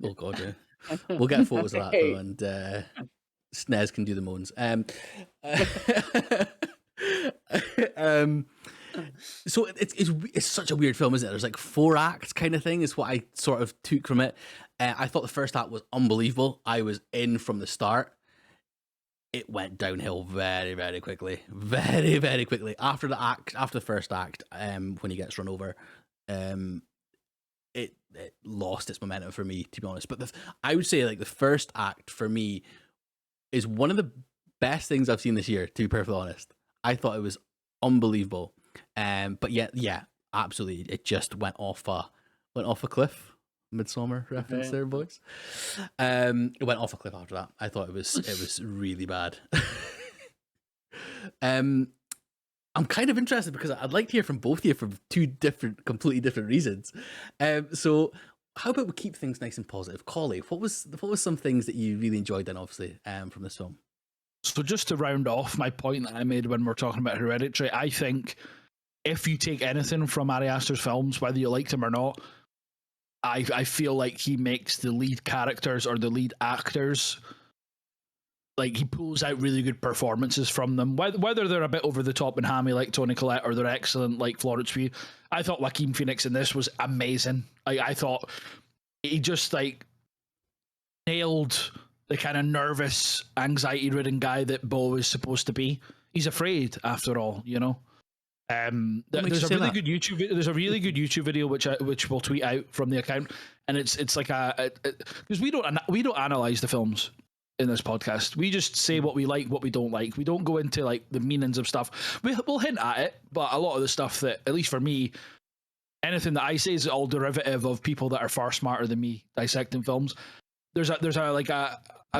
oh god, yeah. We'll get photos of that though, and Snez can do the moans. So it's such a weird film, isn't it? There's like 4 acts kind of thing is what I sort of took from it. I thought the first act was unbelievable. I was in from the start. It went downhill very, very quickly. Very, very quickly. After the first act, when he gets run over, it lost its momentum for me, to be honest. But I would say like the first act for me is one of the best things I've seen this year, to be perfectly honest. I thought it was unbelievable. But yeah, absolutely. It just went off a cliff. Midsommar reference there, boys. It went off a cliff after that. I thought it was really bad. I'm kind of interested because I'd like to hear from both of you for 2 completely different reasons. So how about we keep things nice and positive? Collie, what was some things that you really enjoyed then, obviously, from this film? So just to round off my point that I made when we're talking about Hereditary, I think if you take anything from Ari Aster's films, whether you liked him or not, I feel like he makes the lead characters or the lead actors, like he pulls out really good performances from them, whether they're a bit over the top and hammy like Toni Collette or they're excellent like Florence Pugh. I thought Joaquin Phoenix in this was amazing. I thought he just like nailed the kind of nervous, anxiety-ridden guy that Beau is supposed to be. He's afraid, after all, you know. There's a really good YouTube video which we'll tweet out from the account, and it's like because we don't analyze the films in this podcast. We just say what we like, what we don't like. We don't go into like the meanings of stuff. We'll hint at it, but a lot of the stuff that, at least for me, anything that I say is all derivative of people that are far smarter than me dissecting films. There's a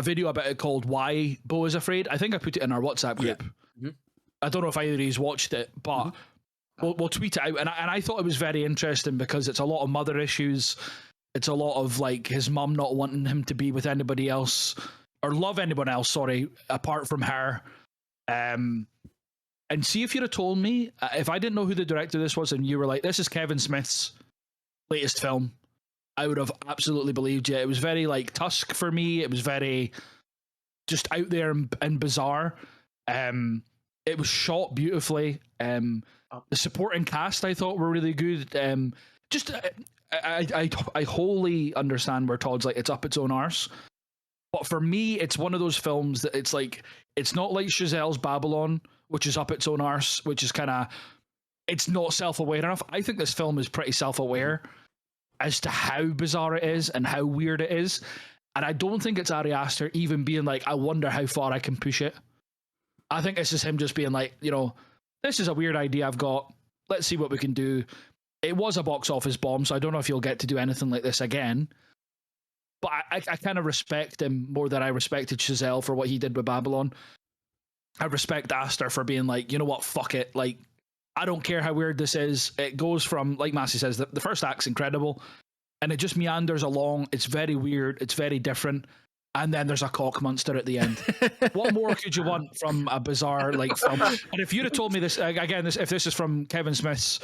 video about it called "Why Beau Is Afraid." I think I put it in our WhatsApp group. Yeah. Mm-hmm. I don't know if either of you's watched it, but we'll tweet it out. And I thought it was very interesting because it's a lot of mother issues. It's a lot of like his mum not wanting him to be with anybody else or love anyone else, sorry, apart from her. And see, if you'd have told me, if I didn't know who the director of this was and you were like, this is Kevin Smith's latest film, I would have absolutely believed you. It was very like Tusk for me. It was very just out there and bizarre. It was shot beautifully. The supporting cast I thought were really good. I wholly understand where Todd's like, it's up its own arse. But for me, it's one of those films that it's like, it's not like Chazelle's Babylon, which is up its own arse, which is kind of, it's not self-aware enough. I think this film is pretty self-aware as to how bizarre it is and how weird it is. And I don't think it's Ari Aster even being like, I wonder how far I can push it. I think it's just him just being like, you know, this is a weird idea I've got. Let's see what we can do. It was a box office bomb, so I don't know if you'll get to do anything like this again. but I kind of respect him more than I respected Chazelle for what he did with Babylon. I respect Aster for being like, you know what, fuck it. Like, I don't care how weird this is. It goes from, like Massey says, the first act's incredible, and it just meanders along. It's very weird. It's very different. And then there's a cock monster at the end. What more could you want from a bizarre film? And if you'd have told me this again, if this is from Kevin Smith's,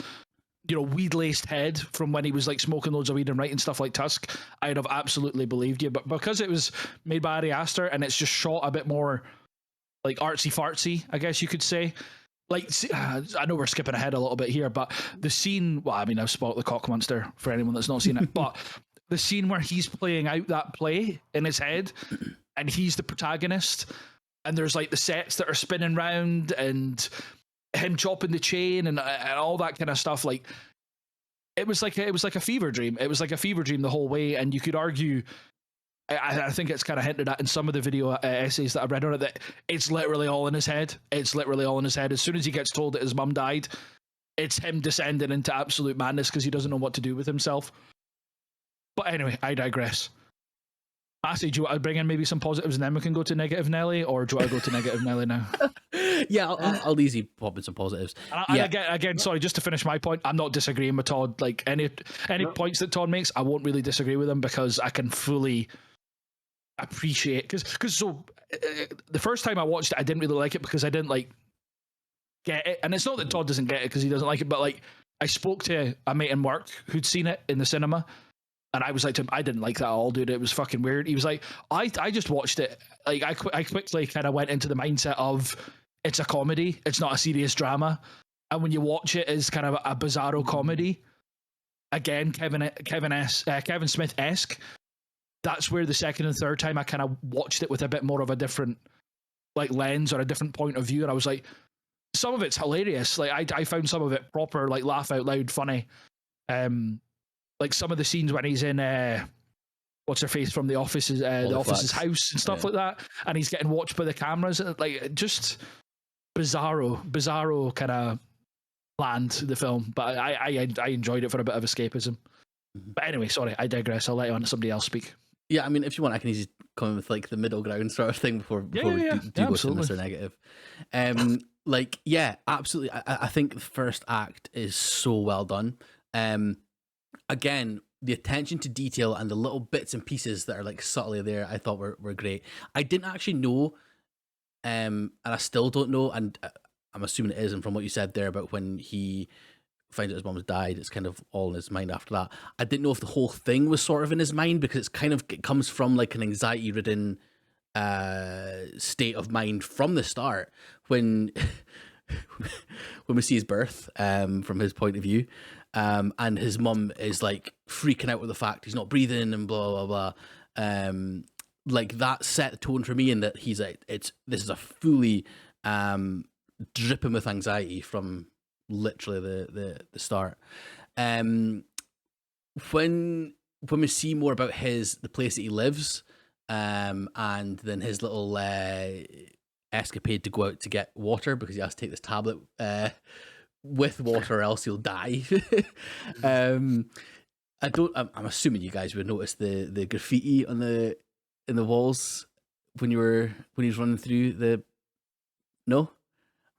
weed laced head from when he was like smoking loads of weed and writing stuff like Tusk, I'd have absolutely believed you. But because it was made by Ari Aster and it's just shot a bit more like artsy fartsy, I guess you could say. Like, I know we're skipping ahead a little bit here, but the scene. Well, I mean, I've spoiled the cock monster for anyone that's not seen it, but. The scene where he's playing out that play in his head and he's the protagonist and there's like the sets that are spinning round and him chopping the chain and all that kind of stuff. Like it was like a fever dream. It was like a fever dream the whole way. And you could argue, I think it's kind of hinted at in some of the video essays that I've read on it, that it's literally all in his head. It's literally all in his head. As soon as he gets told that his mum died, it's him descending into absolute madness because he doesn't know what to do with himself. But anyway, I digress. Massey, do you want to bring in maybe some positives and then we can go to negative Nelly, or do you want to go to negative Nelly now? Yeah, I'll easily pop in some positives. And again, sorry, just to finish my point, I'm not disagreeing with Todd. Like any points that Todd makes, I won't really disagree with him because I can fully appreciate. Because the first time I watched it, I didn't really like it because I didn't get it. And it's not that Todd doesn't get it because he doesn't like it, but I spoke to a mate in work who'd seen it in the cinema. And I was like to him, I didn't like that at all, dude. It was fucking weird. He was like, I just watched it. Like, I quickly kind of went into the mindset of it's a comedy. It's not a serious drama. And when you watch it as kind of a bizarro comedy, again, Kevin Smith-esque, that's where the second and third time I kind of watched it with a bit more of a different lens or a different point of view. And I was like, some of it's hilarious. Like I found some of it proper, laugh out loud funny. Like some of the scenes when he's in what's her face from the office's house and stuff like that, and he's getting watched by the cameras, just bizarro kind of planned the film. But I enjoyed it for a bit of escapism. But anyway, sorry, I digress. I'll let somebody else speak. Yeah, I mean, if you want, I can easily come in with the middle ground sort of thing before we do go to Mr. Negative. Absolutely. I think the first act is so well done. Again, the attention to detail and the little bits and pieces that are subtly there, I thought were great. I didn't actually know, and I still don't know, and I'm assuming it isn't from what you said there about when he finds out his mom's died, it's kind of all in his mind after that. I didn't know if the whole thing was sort of in his mind because it comes from an anxiety-ridden state of mind from the start when we see his birth from his point of view. And his mum is freaking out with the fact he's not breathing and blah blah blah. That set the tone for me, and that he's this is a fully dripping with anxiety from literally the start. When we see more about the place that he lives, and then his little escapade to go out to get water because he has to take this tablet with water or else he'll die. I'm assuming you guys would notice the graffiti in the walls when he was running through the. No.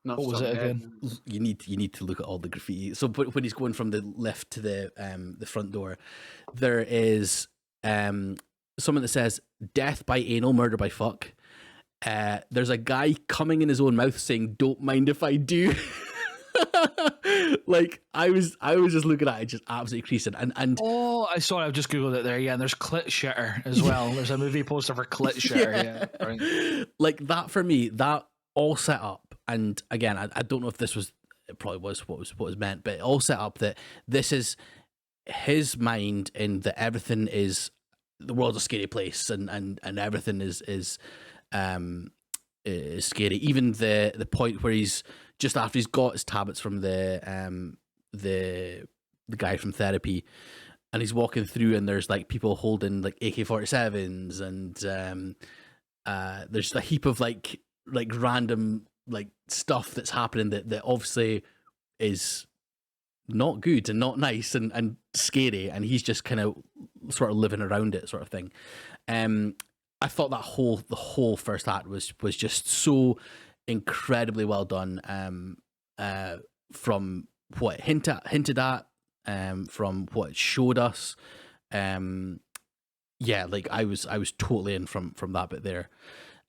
What was it again? You need to look at all the graffiti. So when he's going from the left to the front door, there is someone that says "death by anal, murder by fuck." There's a guy coming in his own mouth saying "don't mind if I do." I was just looking at it, just absolutely creasing. And I saw it. I've just googled it there. Yeah, and there's Clit Shitter as well. There's a movie poster for Clit Shitter. Yeah, right. That for me, that all set up. And again, I don't know if this was, it probably was what was meant, but it all set up that this is his mind and that everything is, the world's a scary place and everything is scary. Even the point where he's just after he's got his tablets from the guy from therapy, and he's walking through, and there's people holding AK-47s, and there's a heap of random stuff that's happening that obviously is not good and not nice and scary, and he's just kind of sort of living around it, sort of thing. I thought the whole first act was just so incredibly well done. From what it hinted at, from what it showed us. Yeah, like I was totally in from that bit there.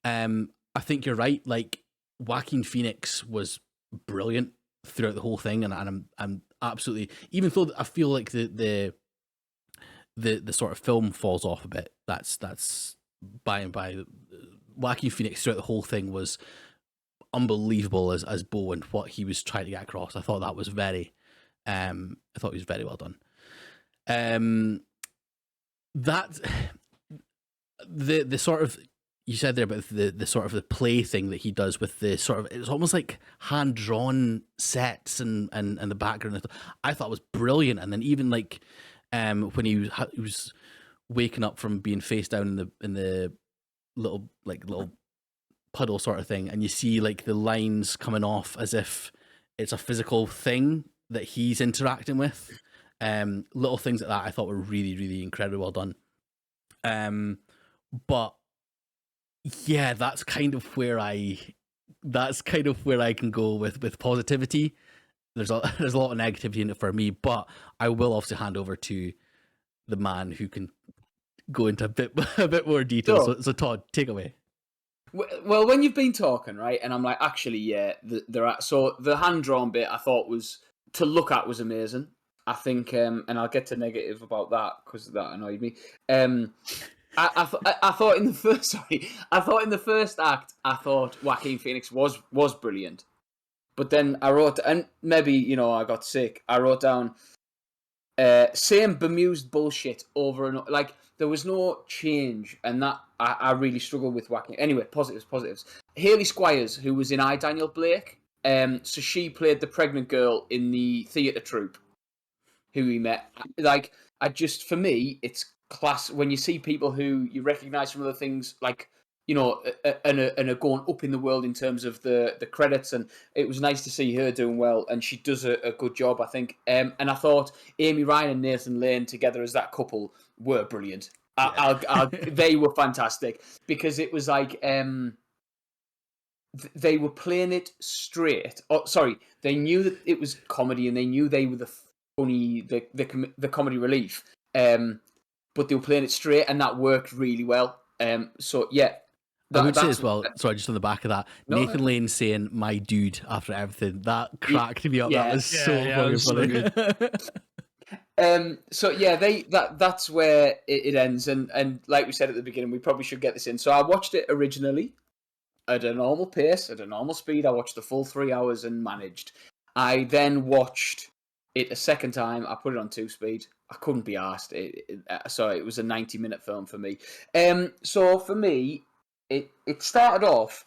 I think you're right. Like Joaquin Phoenix was brilliant throughout the whole thing, and I'm absolutely, even though I feel like the sort of film falls off a bit. That's by and by. Joaquin Phoenix throughout the whole thing was unbelievable as Beau and what he was trying to get across. I thought that was very, I thought he was very well done. That the sort of, you said there about the sort of the play thing that he does with the sort of, it's almost like hand drawn sets and the background. I thought it was brilliant. And then even like when he was waking up from being face down in the little puddle sort of thing, and you see like the lines coming off as if it's a physical thing that he's interacting with. Little things like that I thought were really, really incredibly well done. But yeah, that's kind of where I can go with positivity. There's a lot of negativity in it for me, but I will obviously hand over to the man who can go into a bit more detail. Sure. So Todd, take away. Well, when you've been talking, right, and I'm like, actually, yeah, so the hand drawn bit I thought was to look at was amazing. I think, and I'll get to negative about that because that annoyed me. I thought in the first act, I thought Joaquin Phoenix was brilliant, but then I wrote, and maybe I got sick. I wrote down same bemused bullshit over and over. Like there was no change, and that I really struggled with Joaquin. Anyway, positives. Haley Squires, who was in I, Daniel Blake, so she played the pregnant girl in the theatre troupe who we met. Like for me, it's class when you see people who you recognise from other things, like and are going up in the world in terms of the credits, and it was nice to see her doing well, and she does a good job, I think. And I thought Amy Ryan and Nathan Lane together as that couple were brilliant. Yeah. They were fantastic because it was like they were playing it straight. Oh, sorry, they knew that it was comedy, and they knew they were the funny, the comedy relief. But they were playing it straight, and that worked really well. So yeah. I would say as well, sorry, just on the back of that, Nathan Lane saying "my dude" after everything, that cracked me up. Yeah, that was so fucking funny. So yeah, that's where it ends, and like we said at the beginning, we probably should get this in. So I watched it originally at a normal pace, at a normal speed. I watched the full 3 hours and managed. I then watched it a second time. I put it on 2 speed. I couldn't be asked. So it was a 90-minute film for me. So for me, it started off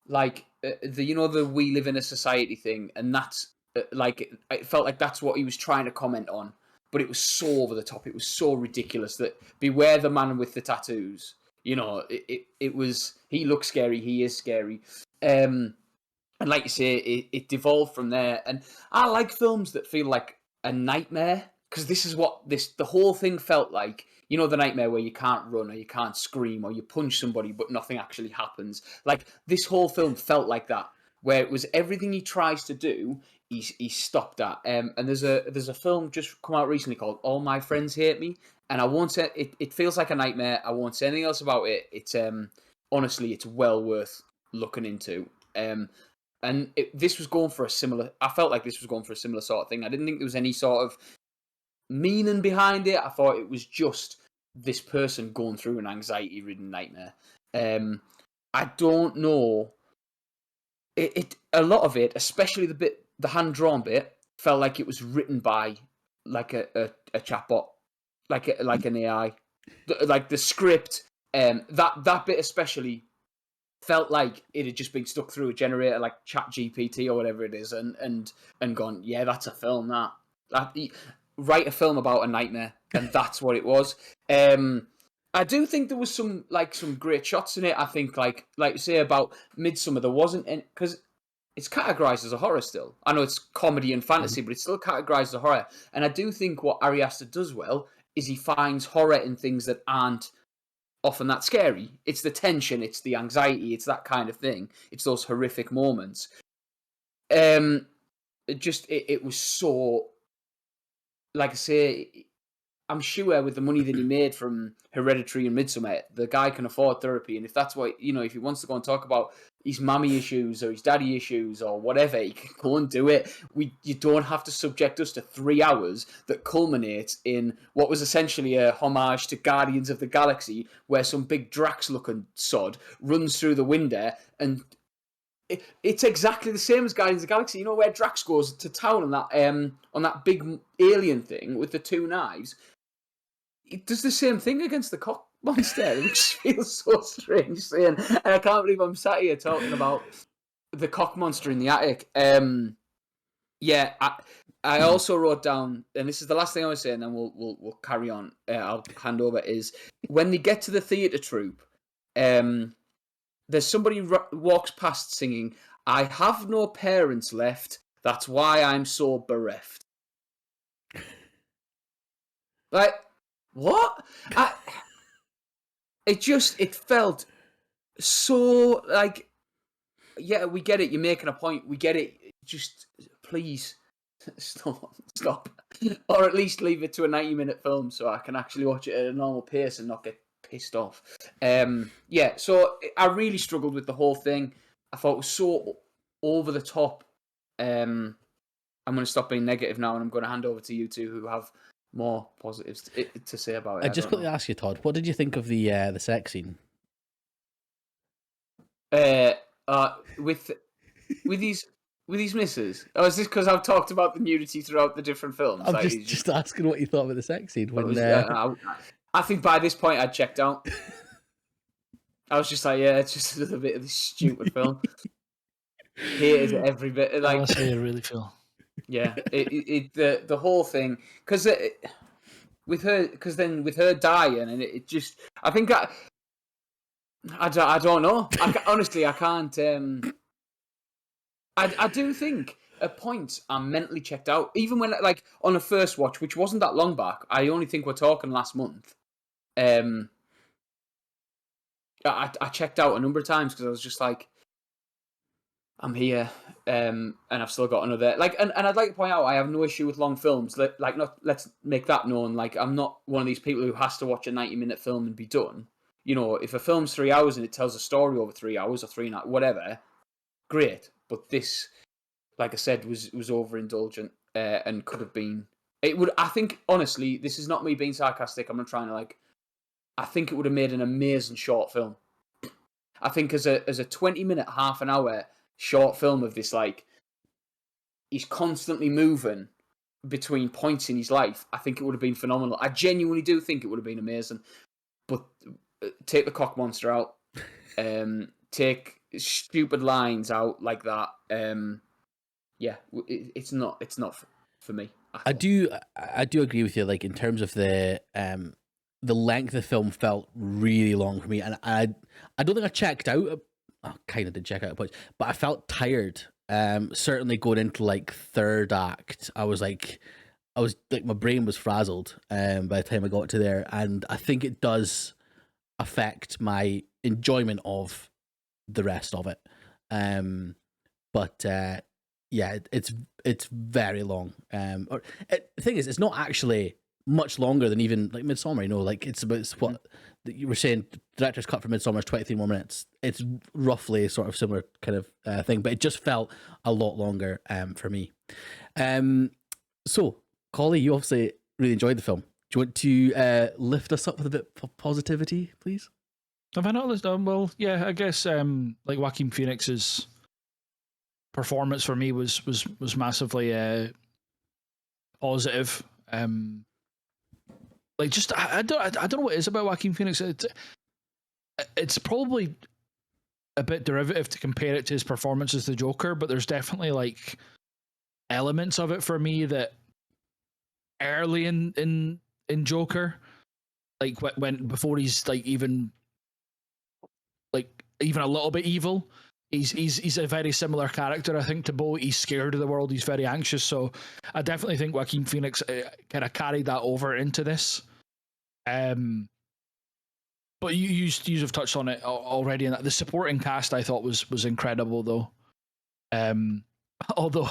like the we live in a society thing, and that's like it felt like that's what he was trying to comment on, but it was so over the top. It was so ridiculous that beware the man with the tattoos. It was, he looks scary. He is scary. And like you say, it devolved from there. And I like films that feel like a nightmare, because this is what the whole thing felt like. The nightmare where you can't run or you can't scream or you punch somebody but nothing actually happens. Like this whole film felt like that, where it was everything he tries to do, he stopped at. And there's a film just come out recently called All My Friends Hate Me, and I won't say it feels like a nightmare. I won't say anything else about it. It's honestly, it's well worth looking into. And this was going for a similar. I felt like this was going for a similar sort of thing. I didn't think there was any sort of meaning behind it. I thought it was just this person going through an anxiety-ridden nightmare. I don't know. A lot of it, especially the hand-drawn bit, felt like it was written by like a chatbot, like an AI. Like the script, that bit especially felt like it had just been stuck through a generator like ChatGPT or whatever it is, and gone, yeah, that's a film. Write a film about a nightmare, and that's what it was. I do think there was some great shots in it. I think like you say about Midsommar, there wasn't, because it's categorized as a horror still. I know it's comedy and fantasy, but it's still categorized as a horror. And I do think what Ari Aster does well is he finds horror in things that aren't often that scary. It's the tension, it's the anxiety, it's that kind of thing. It's those horrific moments. It was so, like I say, I'm sure with the money that he made from Hereditary and Midsommar, the guy can afford therapy. And if that's what, if he wants to go and talk about his mommy issues or his daddy issues or whatever, he can go and do it. You don't have to subject us to 3 hours that culminates in what was essentially a homage to Guardians of the Galaxy, where some big Drax-looking sod runs through the window and it's exactly the same as Guardians of the Galaxy. Where Drax goes to town on that big alien thing with the 2 knives. It does the same thing against the cock monster, which feels so strange saying. And I can't believe I'm sat here talking about the cock monster in the attic. I also wrote down, and this is the last thing I was saying, and then we'll carry on. I'll hand over. Is when they get to the theatre troupe, there's somebody walks past singing, "I have no parents left. That's why I'm so bereft." Like. What? It felt so like, yeah, we get it. You're making a point. We get it. Just please stop, or at least leave it to a 90-minute film so I can actually watch it at a normal pace and not get pissed off. So I really struggled with the whole thing. I thought it was so over the top. I'm going to stop being negative now, and I'm going to hand over to you two who have more positives to say about it. I just quickly ask you, Todd, what did you think of the sex scene? With these misses. Oh, is this because I've talked about the nudity throughout the different films? I'm just asking what you thought about the sex scene. I think by this point I'd checked out. I was just like, yeah, it's just another bit of this stupid film. Hated every bit. Like, that's how you really feel. Yeah, the whole thing, because with her dying, and it just, I think I don't know. Honestly, I can't. I do think at points I'm mentally checked out, even when like on a first watch, which wasn't that long back. I only think we're talking last month. I checked out a number of times because I was just like, I'm here, and I've still got another and I'd like to point out I have no issue with long films. Let's make that known. Like, I'm not one of these people who has to watch a 90-minute film and be done. If a film's 3 hours and it tells a story over 3 hours or 3 nights, whatever, great. But this, like I said, was overindulgent and could have been. It would. I think honestly, this is not me being sarcastic. I'm not trying to I think it would have made an amazing short film. I think as a 20-minute, half an hour short film of this, he's constantly moving between points in his life, I think it would have been phenomenal. I genuinely do think it would have been amazing. But take the cock monster out, take stupid lines out like that. It's not for me. I do agree with you. In terms of the length of the film felt really long for me, and I don't think I checked out. I kind of did check out at points, but I felt tired. Certainly going into third act, I was my brain was frazzled by the time I got to there, and I think it does affect my enjoyment of the rest of it. It's very long. The thing is, it's not actually much longer than even Midsommar. It's about what you were saying. The director's cut for Midsommar is 23 more minutes. It's roughly sort of similar kind of thing, but it just felt a lot longer for me. So, Collie, you obviously really enjoyed the film. Do you want to lift us up with a bit of positivity, please? Have I not listened? Well, yeah, I guess Joaquin Phoenix's performance for me was massively positive. I don't know what it is about Joaquin Phoenix. It's probably a bit derivative to compare it to his performance as the Joker, but there's definitely elements of it for me that early in Joker, when before he's even a little bit evil. He's a very similar character, I think, to Beau. He's scared of the world. He's very anxious. So I definitely think Joaquin Phoenix kind of carried that over into this. But you have touched on it already, and the supporting cast I thought was incredible though. Although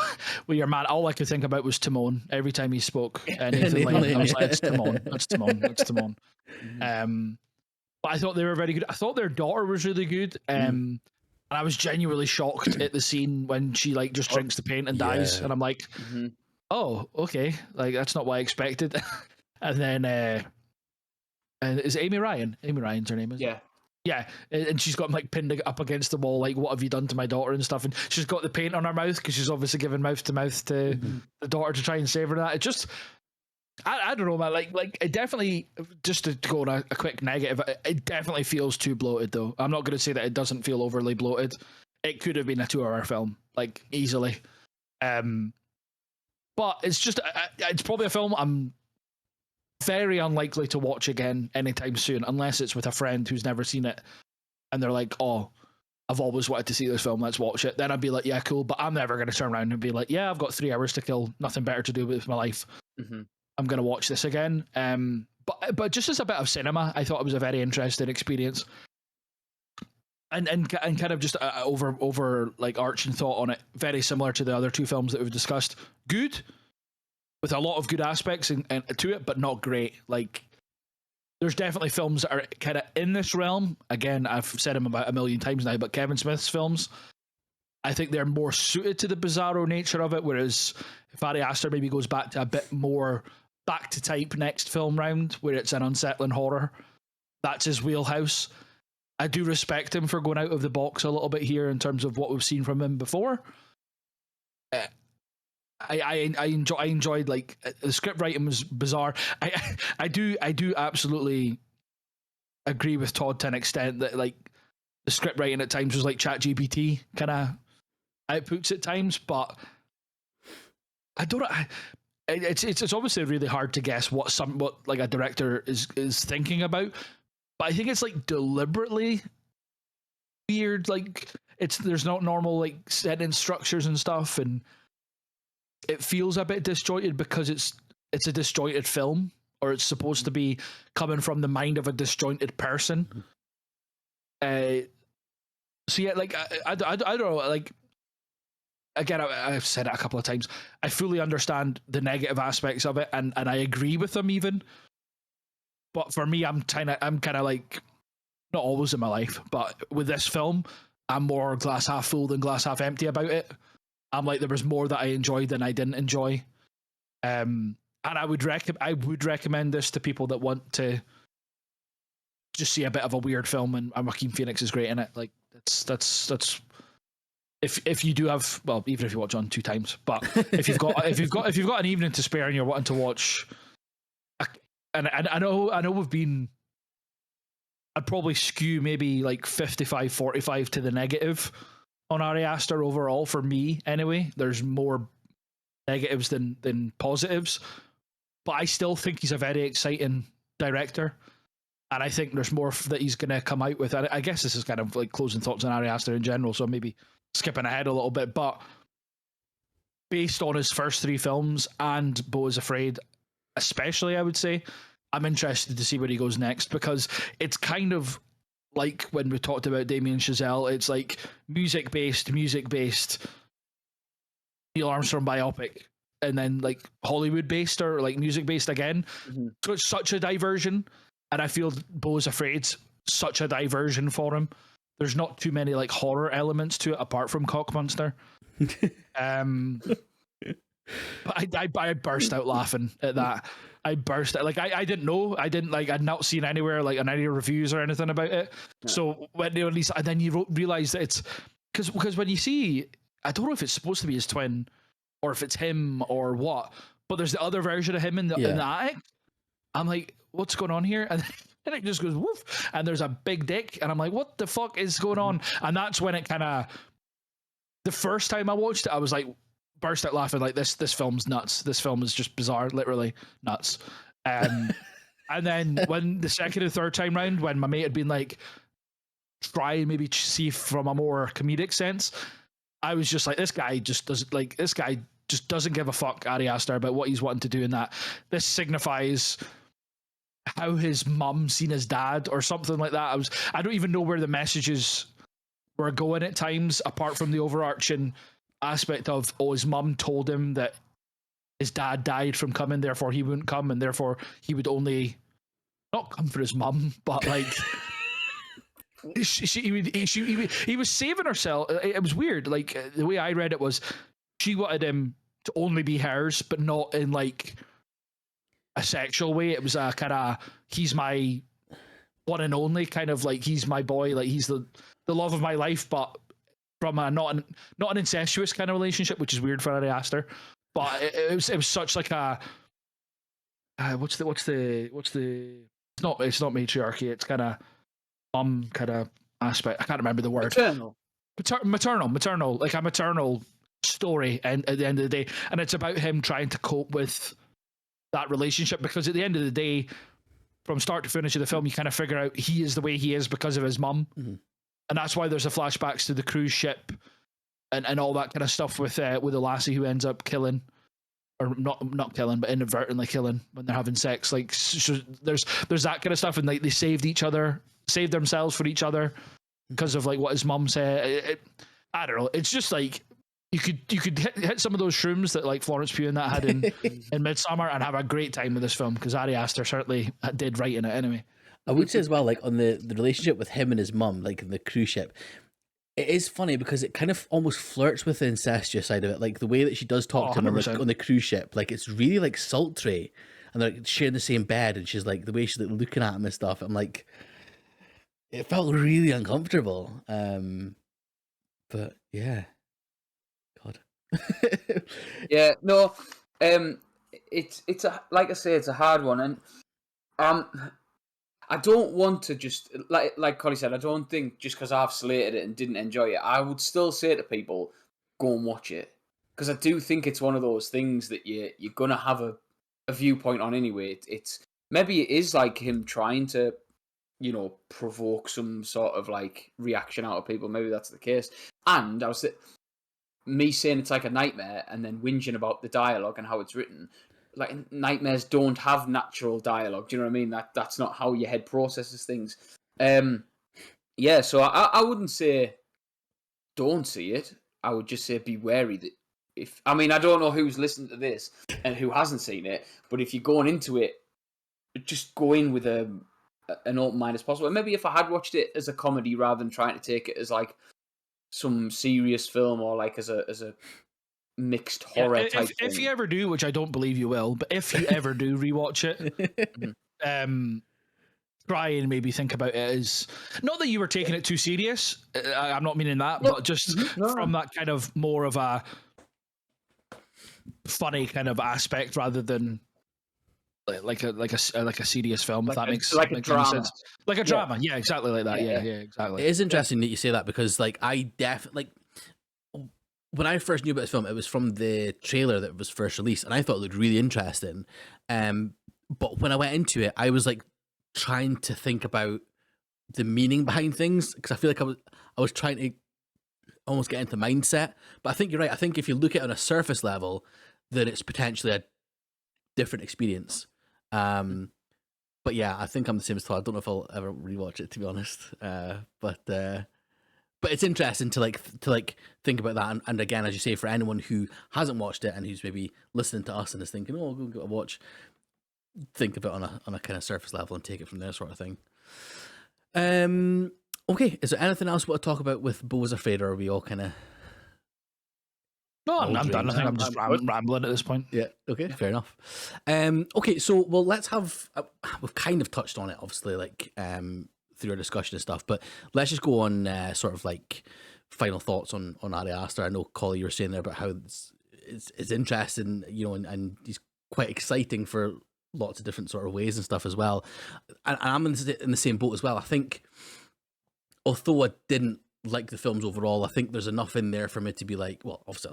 with your man, all I could think about was Timon every time he spoke. Nathan Lane, I was like, it's Timon. But I thought they were very good. I thought their daughter was really good. And I was genuinely shocked at the scene when she like just drinks the paint and dies, and I'm like, oh, okay, like that's not what I expected. And then and is it Amy Ryan? Amy Ryan's her name, is it? Yeah, and she's got him like pinned up against the wall, like, what have you done to my daughter and stuff, and she's got the paint on her mouth because she's obviously giving mouth to mouth to the daughter to try and save her. That it just, I don't know, man. Like it definitely, just to go on a quick negative, it definitely feels too bloated though. I'm not going to say that it doesn't feel overly bloated. It could have been a 2-hour film, like easily. But it's just, it's probably a film I'm very unlikely to watch again anytime soon, unless it's with a friend who's never seen it and they're like, oh, I've always wanted to see this film, let's watch it. Then I'd be like, yeah, cool. But I'm never going to turn around and be like, yeah, I've got 3 hours to kill, nothing better to do with my life. I'm going to watch this again. But just as a bit of cinema, I thought it was a very interesting experience. And kind of just over like arching thought on it, very similar to the other two films that we've discussed. Good, with a lot of good aspects and to it, but not great. Like, there's definitely films that are kind of in this realm. Again, I've said them about a million times now, but Kevin Smith's films, I think they're more suited to the bizarro nature of it, whereas if Ari Aster maybe goes back to a bit more back to type next film round, where it's an unsettling horror, that's his wheelhouse. I do respect him for going out of the box a little bit here in terms of what we've seen from him before. I enjoyed like the script writing was bizarre. I do absolutely agree with Todd to an extent that like the script writing at times was like ChatGPT kind of outputs at times, but I don't know. It's obviously really hard to guess what like a director is thinking about, but I think it's like deliberately weird. Like there's not normal like sentence structures and stuff, and it feels a bit disjointed because it's a disjointed film, or it's supposed to be coming from the mind of a disjointed person. So yeah, like I don't know, like again, I've said it a couple of times. I fully understand the negative aspects of it, and I agree with them even. But for me, I'm kind of like, not always in my life, but with this film, I'm more glass half full than glass half empty about it. I'm like, there was more that I enjoyed than I didn't enjoy. And I would recommend this to people that want to just see a bit of a weird film, and Joaquin Phoenix is great in it. Like that's if you do have, well, even if you watch on 2 times, but if you've got an evening to spare and you're wanting to watch, and I know we've been, I'd probably skew maybe like 55-45 to the negative on Ari Aster overall for me anyway. There's more negatives than positives, but I still think he's a very exciting director, and I think there's more that he's going to come out with. I guess this is kind of like closing thoughts on Ari Aster in general, so maybe skipping ahead a little bit, but based on his first 3 films and Beau Is Afraid especially, I would say I'm interested to see where he goes next, because it's kind of like when we talked about Damien Chazelle, it's like music based, Neil Armstrong biopic, and then like Hollywood based or like music based again. So it's such a diversion, and I feel Beau Is Afraid's such a diversion for him. There's not too many like horror elements to it apart from Cock Monster. But I burst out laughing at that. I burst out, like I didn't know, I'd not seen anywhere like on any reviews or anything about it. Yeah. So when they released, and then you realize that it's because when you see, I don't know if it's supposed to be his twin or if it's him or what, but there's the other version of him in the attic. I'm like, what's going on here? And then it just goes woof, and there's a big dick, and I'm like, what the fuck is going on? And that's when it kind of, the first time I watched it, I was like, burst out laughing, like this film's nuts. This film is just bizarre, literally nuts. And then when the second and third time round, when my mate had been like, try and maybe see from a more comedic sense, I was just like, this guy just doesn't give a fuck, Ari Aster, about what he's wanting to do in that. This signifies how his mum seen his dad or something like that. I don't even know where the messages were going at times, apart from the overarching aspect of, oh, his mum told him that his dad died from coming, therefore he wouldn't come, and therefore he would only not come for his mum, but like he was saving herself. It was weird. Like the way I read it was, she wanted him to only be hers, but not in like a sexual way. It was a kind of, he's my one and only, kind of like, he's my boy, like he's the love of my life, but from a not an incestuous kind of relationship, which is weird for Ari Aster. But it was such like a what's the it's not matriarchy, it's kind of kind of aspect. I can't remember the word. Maternal, like a maternal story, and at the end of the day, and it's about him trying to cope with that relationship, because at the end of the day, from start to finish of the film, you kind of figure out he is the way he is because of his mum. Mm-hmm. And that's why there's the flashbacks to the cruise ship and all that kind of stuff with the lassie who ends up killing, or not killing, but inadvertently killing when they're having sex. Like, so there's that kind of stuff, and like they saved themselves for each other because of like what his mum said. I don't know. It's just like you could hit some of those shrooms that like Florence Pugh and that had in Midsommar and have a great time with this film, because Ari Aster certainly did right in it anyway. I would say as well, like on the relationship with him and his mum, like in the cruise ship, it is funny because it kind of almost flirts with the incestuous side of it, like the way that she does talk to him on the cruise ship. Like it's really like sultry, and they're like sharing the same bed, and she's like, the way she's like looking at him and stuff. I'm like, it felt really uncomfortable. But yeah, God. Yeah, no, it's a, like I say, it's a hard one, and I don't want to just, like Collie said, I don't think just because I've slated it and didn't enjoy it, I would still say to people, go and watch it. Because I do think it's one of those things that you're going to have a viewpoint on anyway. It's maybe it is like him trying to, provoke some sort of like reaction out of people. Maybe that's the case. And me saying it's like a nightmare and then whinging about the dialogue and how it's written. Like, nightmares don't have natural dialogue. Do you know what I mean? That's not how your head processes things. Yeah, so I wouldn't say don't see it. I would just say be wary that I don't know who's listened to this and who hasn't seen it, but if you're going into it, just go in with an open mind as possible. And maybe if I had watched it as a comedy rather than trying to take it as like some serious film or like as a mixed horror type thing. If you ever do, which I don't believe you will, but if you ever do rewatch it, try and maybe think about it as, not that you were taking it too serious, I'm not meaning that, but just from that kind of more of a funny kind of aspect rather than like a serious film, if that makes sense. Like a drama, yeah, exactly like that. Yeah, exactly. It is interesting that you say that, because like I definitely, when I first knew about this film, it was from the trailer that was first released, and I thought it looked really interesting. But when I went into it, I was like trying to think about the meaning behind things, because I feel like I was trying to almost get into mindset. But I think you're right. I think if you look at it on a surface level, then it's potentially a different experience. But yeah, I think I'm the same as Todd. I don't know if I'll ever rewatch it, to be honest. But it's interesting to think about that, and again, as you say, for anyone who hasn't watched it and who's maybe listening to us and is thinking, "Oh, I'll go give it a watch," think of it on a kind of surface level and take it from there, sort of thing. Okay, is there anything else we want to talk about with Beau Is Afraid, or are we all kind of? No, I'm done. I think I'm just rambling at this point. Yeah. Okay. Fair enough. Okay. So, let's have. We've kind of touched on it, obviously, like through our discussion and stuff, but let's just go on sort of like final thoughts on Ari Aster. I know, Collie, you were saying there about how it's interesting, and he's quite exciting for lots of different sort of ways and stuff as well. And I'm in the same boat as well. I think, although I didn't like the films overall, I think there's enough in there for me to be like, well, obviously,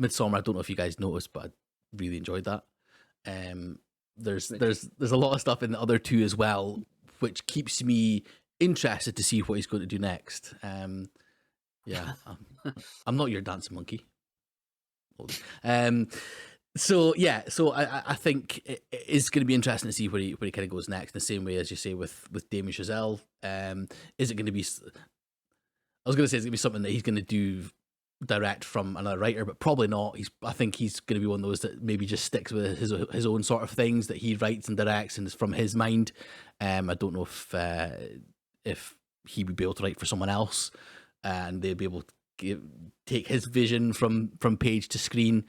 Midsommar, I don't know if you guys noticed, but I really enjoyed that. There's a lot of stuff in the other two as well, which keeps me interested to see what he's going to do next. Yeah, I'm not your dancing monkey. So I think it is going to be interesting to see where he kind of goes next. In the same way as you say with Damien Chazelle, is it going to be? I was going to say it's going to be something that he's going to do direct from another writer, but probably not. I think he's going to be one of those that maybe just sticks with his own sort of things that he writes and directs and is from his mind. I don't know if he would be able to write for someone else and they'd be able to take his vision from page to screen.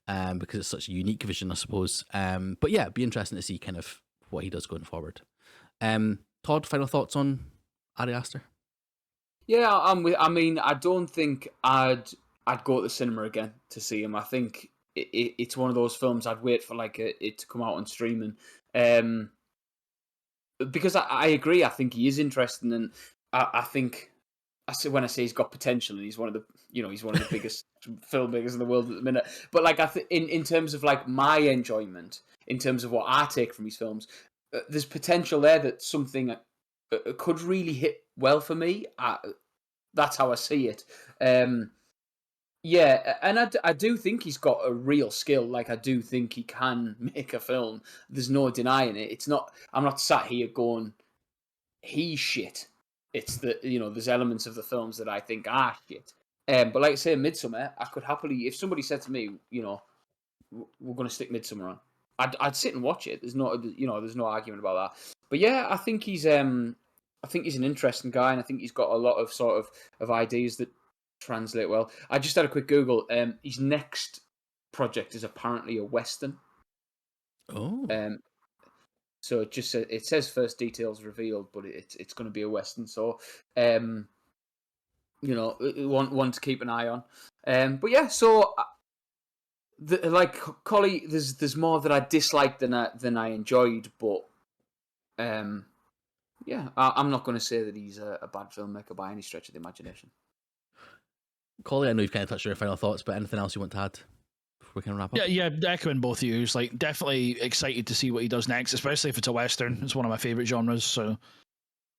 Because it's such a unique vision, I suppose. But yeah, it'd be interesting to see kind of what he does going forward. Todd, final thoughts on Ari Aster? Yeah, I mean, I don't think I'd go to the cinema again to see him. I think it's one of those films I'd wait for it to come out on streaming. Because I agree. I think he is interesting, and I think when I say he's got potential, and he's one of the biggest filmmakers in the world at the minute. But in terms of my enjoyment, in terms of what I take from his films, there's potential there that something could really hit well for me. That's how I see it. Yeah, and I do think he's got a real skill. I do think he can make a film. There's no denying it. It's not. I'm not sat here going, he's shit. It's there's elements of the films that I think are shit. But like I say, Midsommar, I could happily, if somebody said to me, we're going to stick Midsommar on, I'd sit and watch it. There's no argument about that. But yeah, I think he's an interesting guy, and I think he's got a lot of sort of ideas that translate well. I just had a quick Google. His next project is apparently a Western. Oh. So it says first details revealed, but it's going to be a Western. So, one to keep an eye on. But yeah, so Collie, there's more that I disliked than I enjoyed, but yeah, I'm not going to say that he's a bad filmmaker by any stretch of the imagination. Collie, I know you've kind of touched on your final thoughts, but anything else you want to add? We can wrap up. Yeah, echoing both of you. Definitely excited to see what he does next, especially if it's a Western. It's one of my favorite genres, so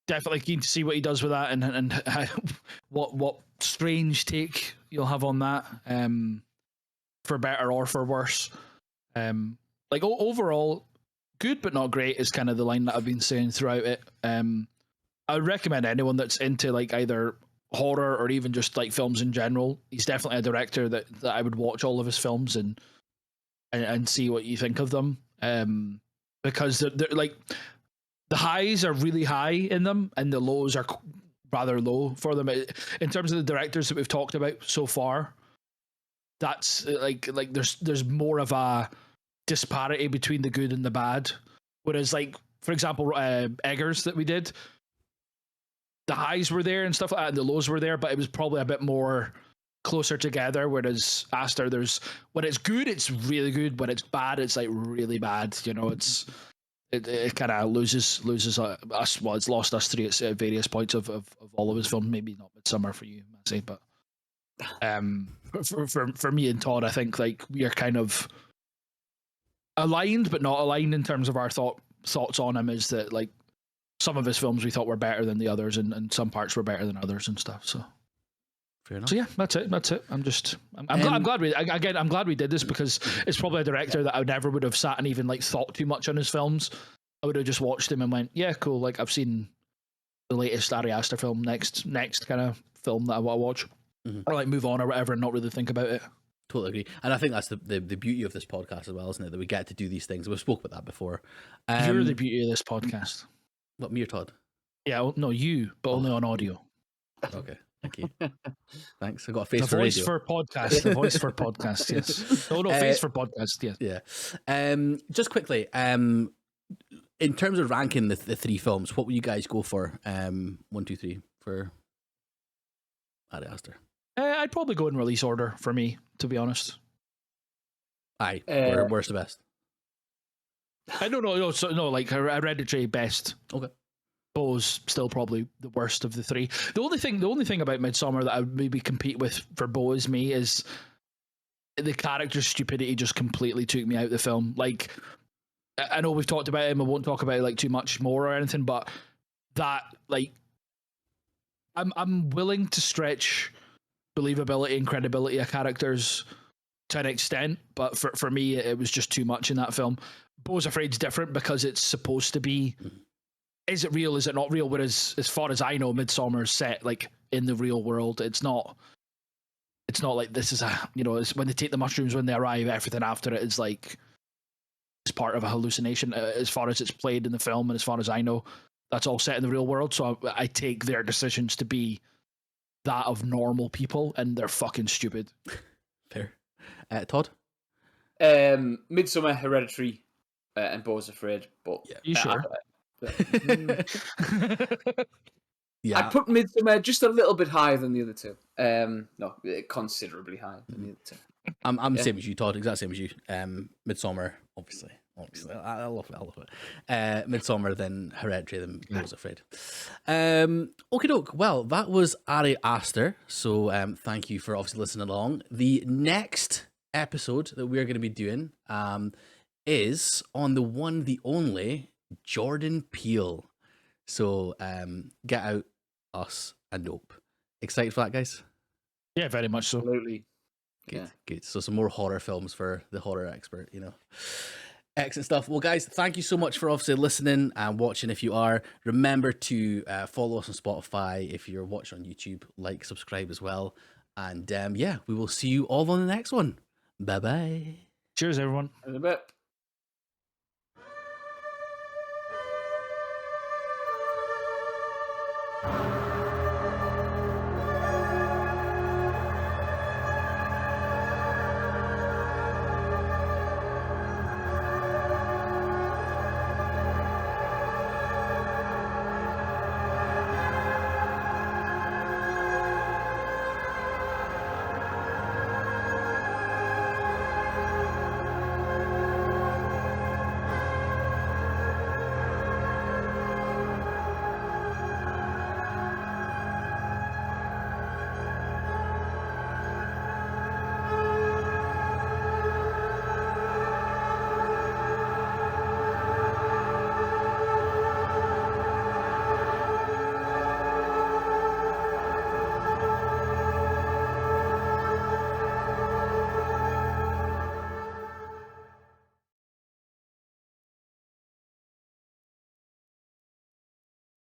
definitely keen to see what he does with that and what strange take you'll have on that, for better or for worse. Overall, good but not great is kind of the line that I've been saying throughout it. I would recommend anyone that's into either horror or even just films in general. He's definitely a director that I would watch all of his films and see what you think of them, because they're the highs are really high in them and the lows are rather low for them. In terms of the directors that we've talked about so far, that's there's more of a disparity between the good and the bad, whereas for example Eggers that we did, the highs were there and stuff like that, and the lows were there, but it was probably a bit more closer together. Whereas Aster, when it's good, it's really good. When it's bad, it's really bad. It kind of loses us. Well, it's lost us three at various points of all of his films. Maybe not Midsommar for you, I say, but for me and Todd, I think we are kind of aligned, but not aligned in terms of our thoughts on him. Is that some of his films we thought were better than the others, and some parts were better than others and stuff. So, fair enough. So yeah, that's it. I'm glad we did this, because it's probably a director that I never would have sat and even thought too much on his films. I would have just watched him and went, yeah, cool. I've seen the latest Ari Aster film, next kind of film that I want to watch, or move on or whatever, and not really think about it. Totally agree, and I think that's the beauty of this podcast as well, isn't it? That we get to do these things. We've spoke about that before. You're the beauty of this podcast. What, me or Todd? Yeah, no, you, but only on audio. Okay, thank you. Thanks. I got a face the for voice radio. for podcast. The voice for podcast. Yes. No, face for podcast. Yes. Yeah. Just quickly, in terms of ranking the three films, what would you guys go for? 1, 2, 3 for Ari Aster. I'd probably go in release order for me, to be honest. Aye. Where's the best? I don't know. Hereditary best. Okay. Beau's still probably the worst of the three. The only thing about Midsommar that I would maybe compete with for Beau Is Me is the character's stupidity just completely took me out of the film. I know we've talked about him. I won't talk about it too much more or anything, but that I'm willing to stretch believability and credibility of characters to an extent, but for me, it was just too much in that film. Beau Is Afraid's different because it's supposed to be. Is it real? Is it not real? Whereas, as far as I know, Midsommar is set like in the real world. It's not. It's not like this is it's when they take the mushrooms when they arrive. Everything after it is like it's part of a hallucination. As far as it's played in the film, and as far as I know, that's all set in the real world. So I take their decisions to be that of normal people, and they're fucking stupid. Fair. Todd? Midsommar, Hereditary, and Beau Is Afraid. But yeah. You sure? Yeah. I put Midsommar just a little bit higher than the other two. No, considerably higher than the other two. I'm the same as you, Todd. Exact same as you. Midsommar, obviously, I love it. Midsommar, then Hereditary, then Beau Is Afraid. Okay, doke. Well, that was Ari Aster. So thank you for obviously listening along. The next episode that we're going to be doing is on the one, the only Jordan Peele. So Get Out, Us, and Nope. Excited for that, guys? Yeah, very much so. Absolutely. Good. So some more horror films for the horror expert, Excellent stuff. Well, guys, thank you so much for obviously listening and watching. If you are, remember to follow us on Spotify. If you're watching on YouTube, like, subscribe as well. And we will see you all on the next one. Bye-bye. Cheers, everyone. In a bit.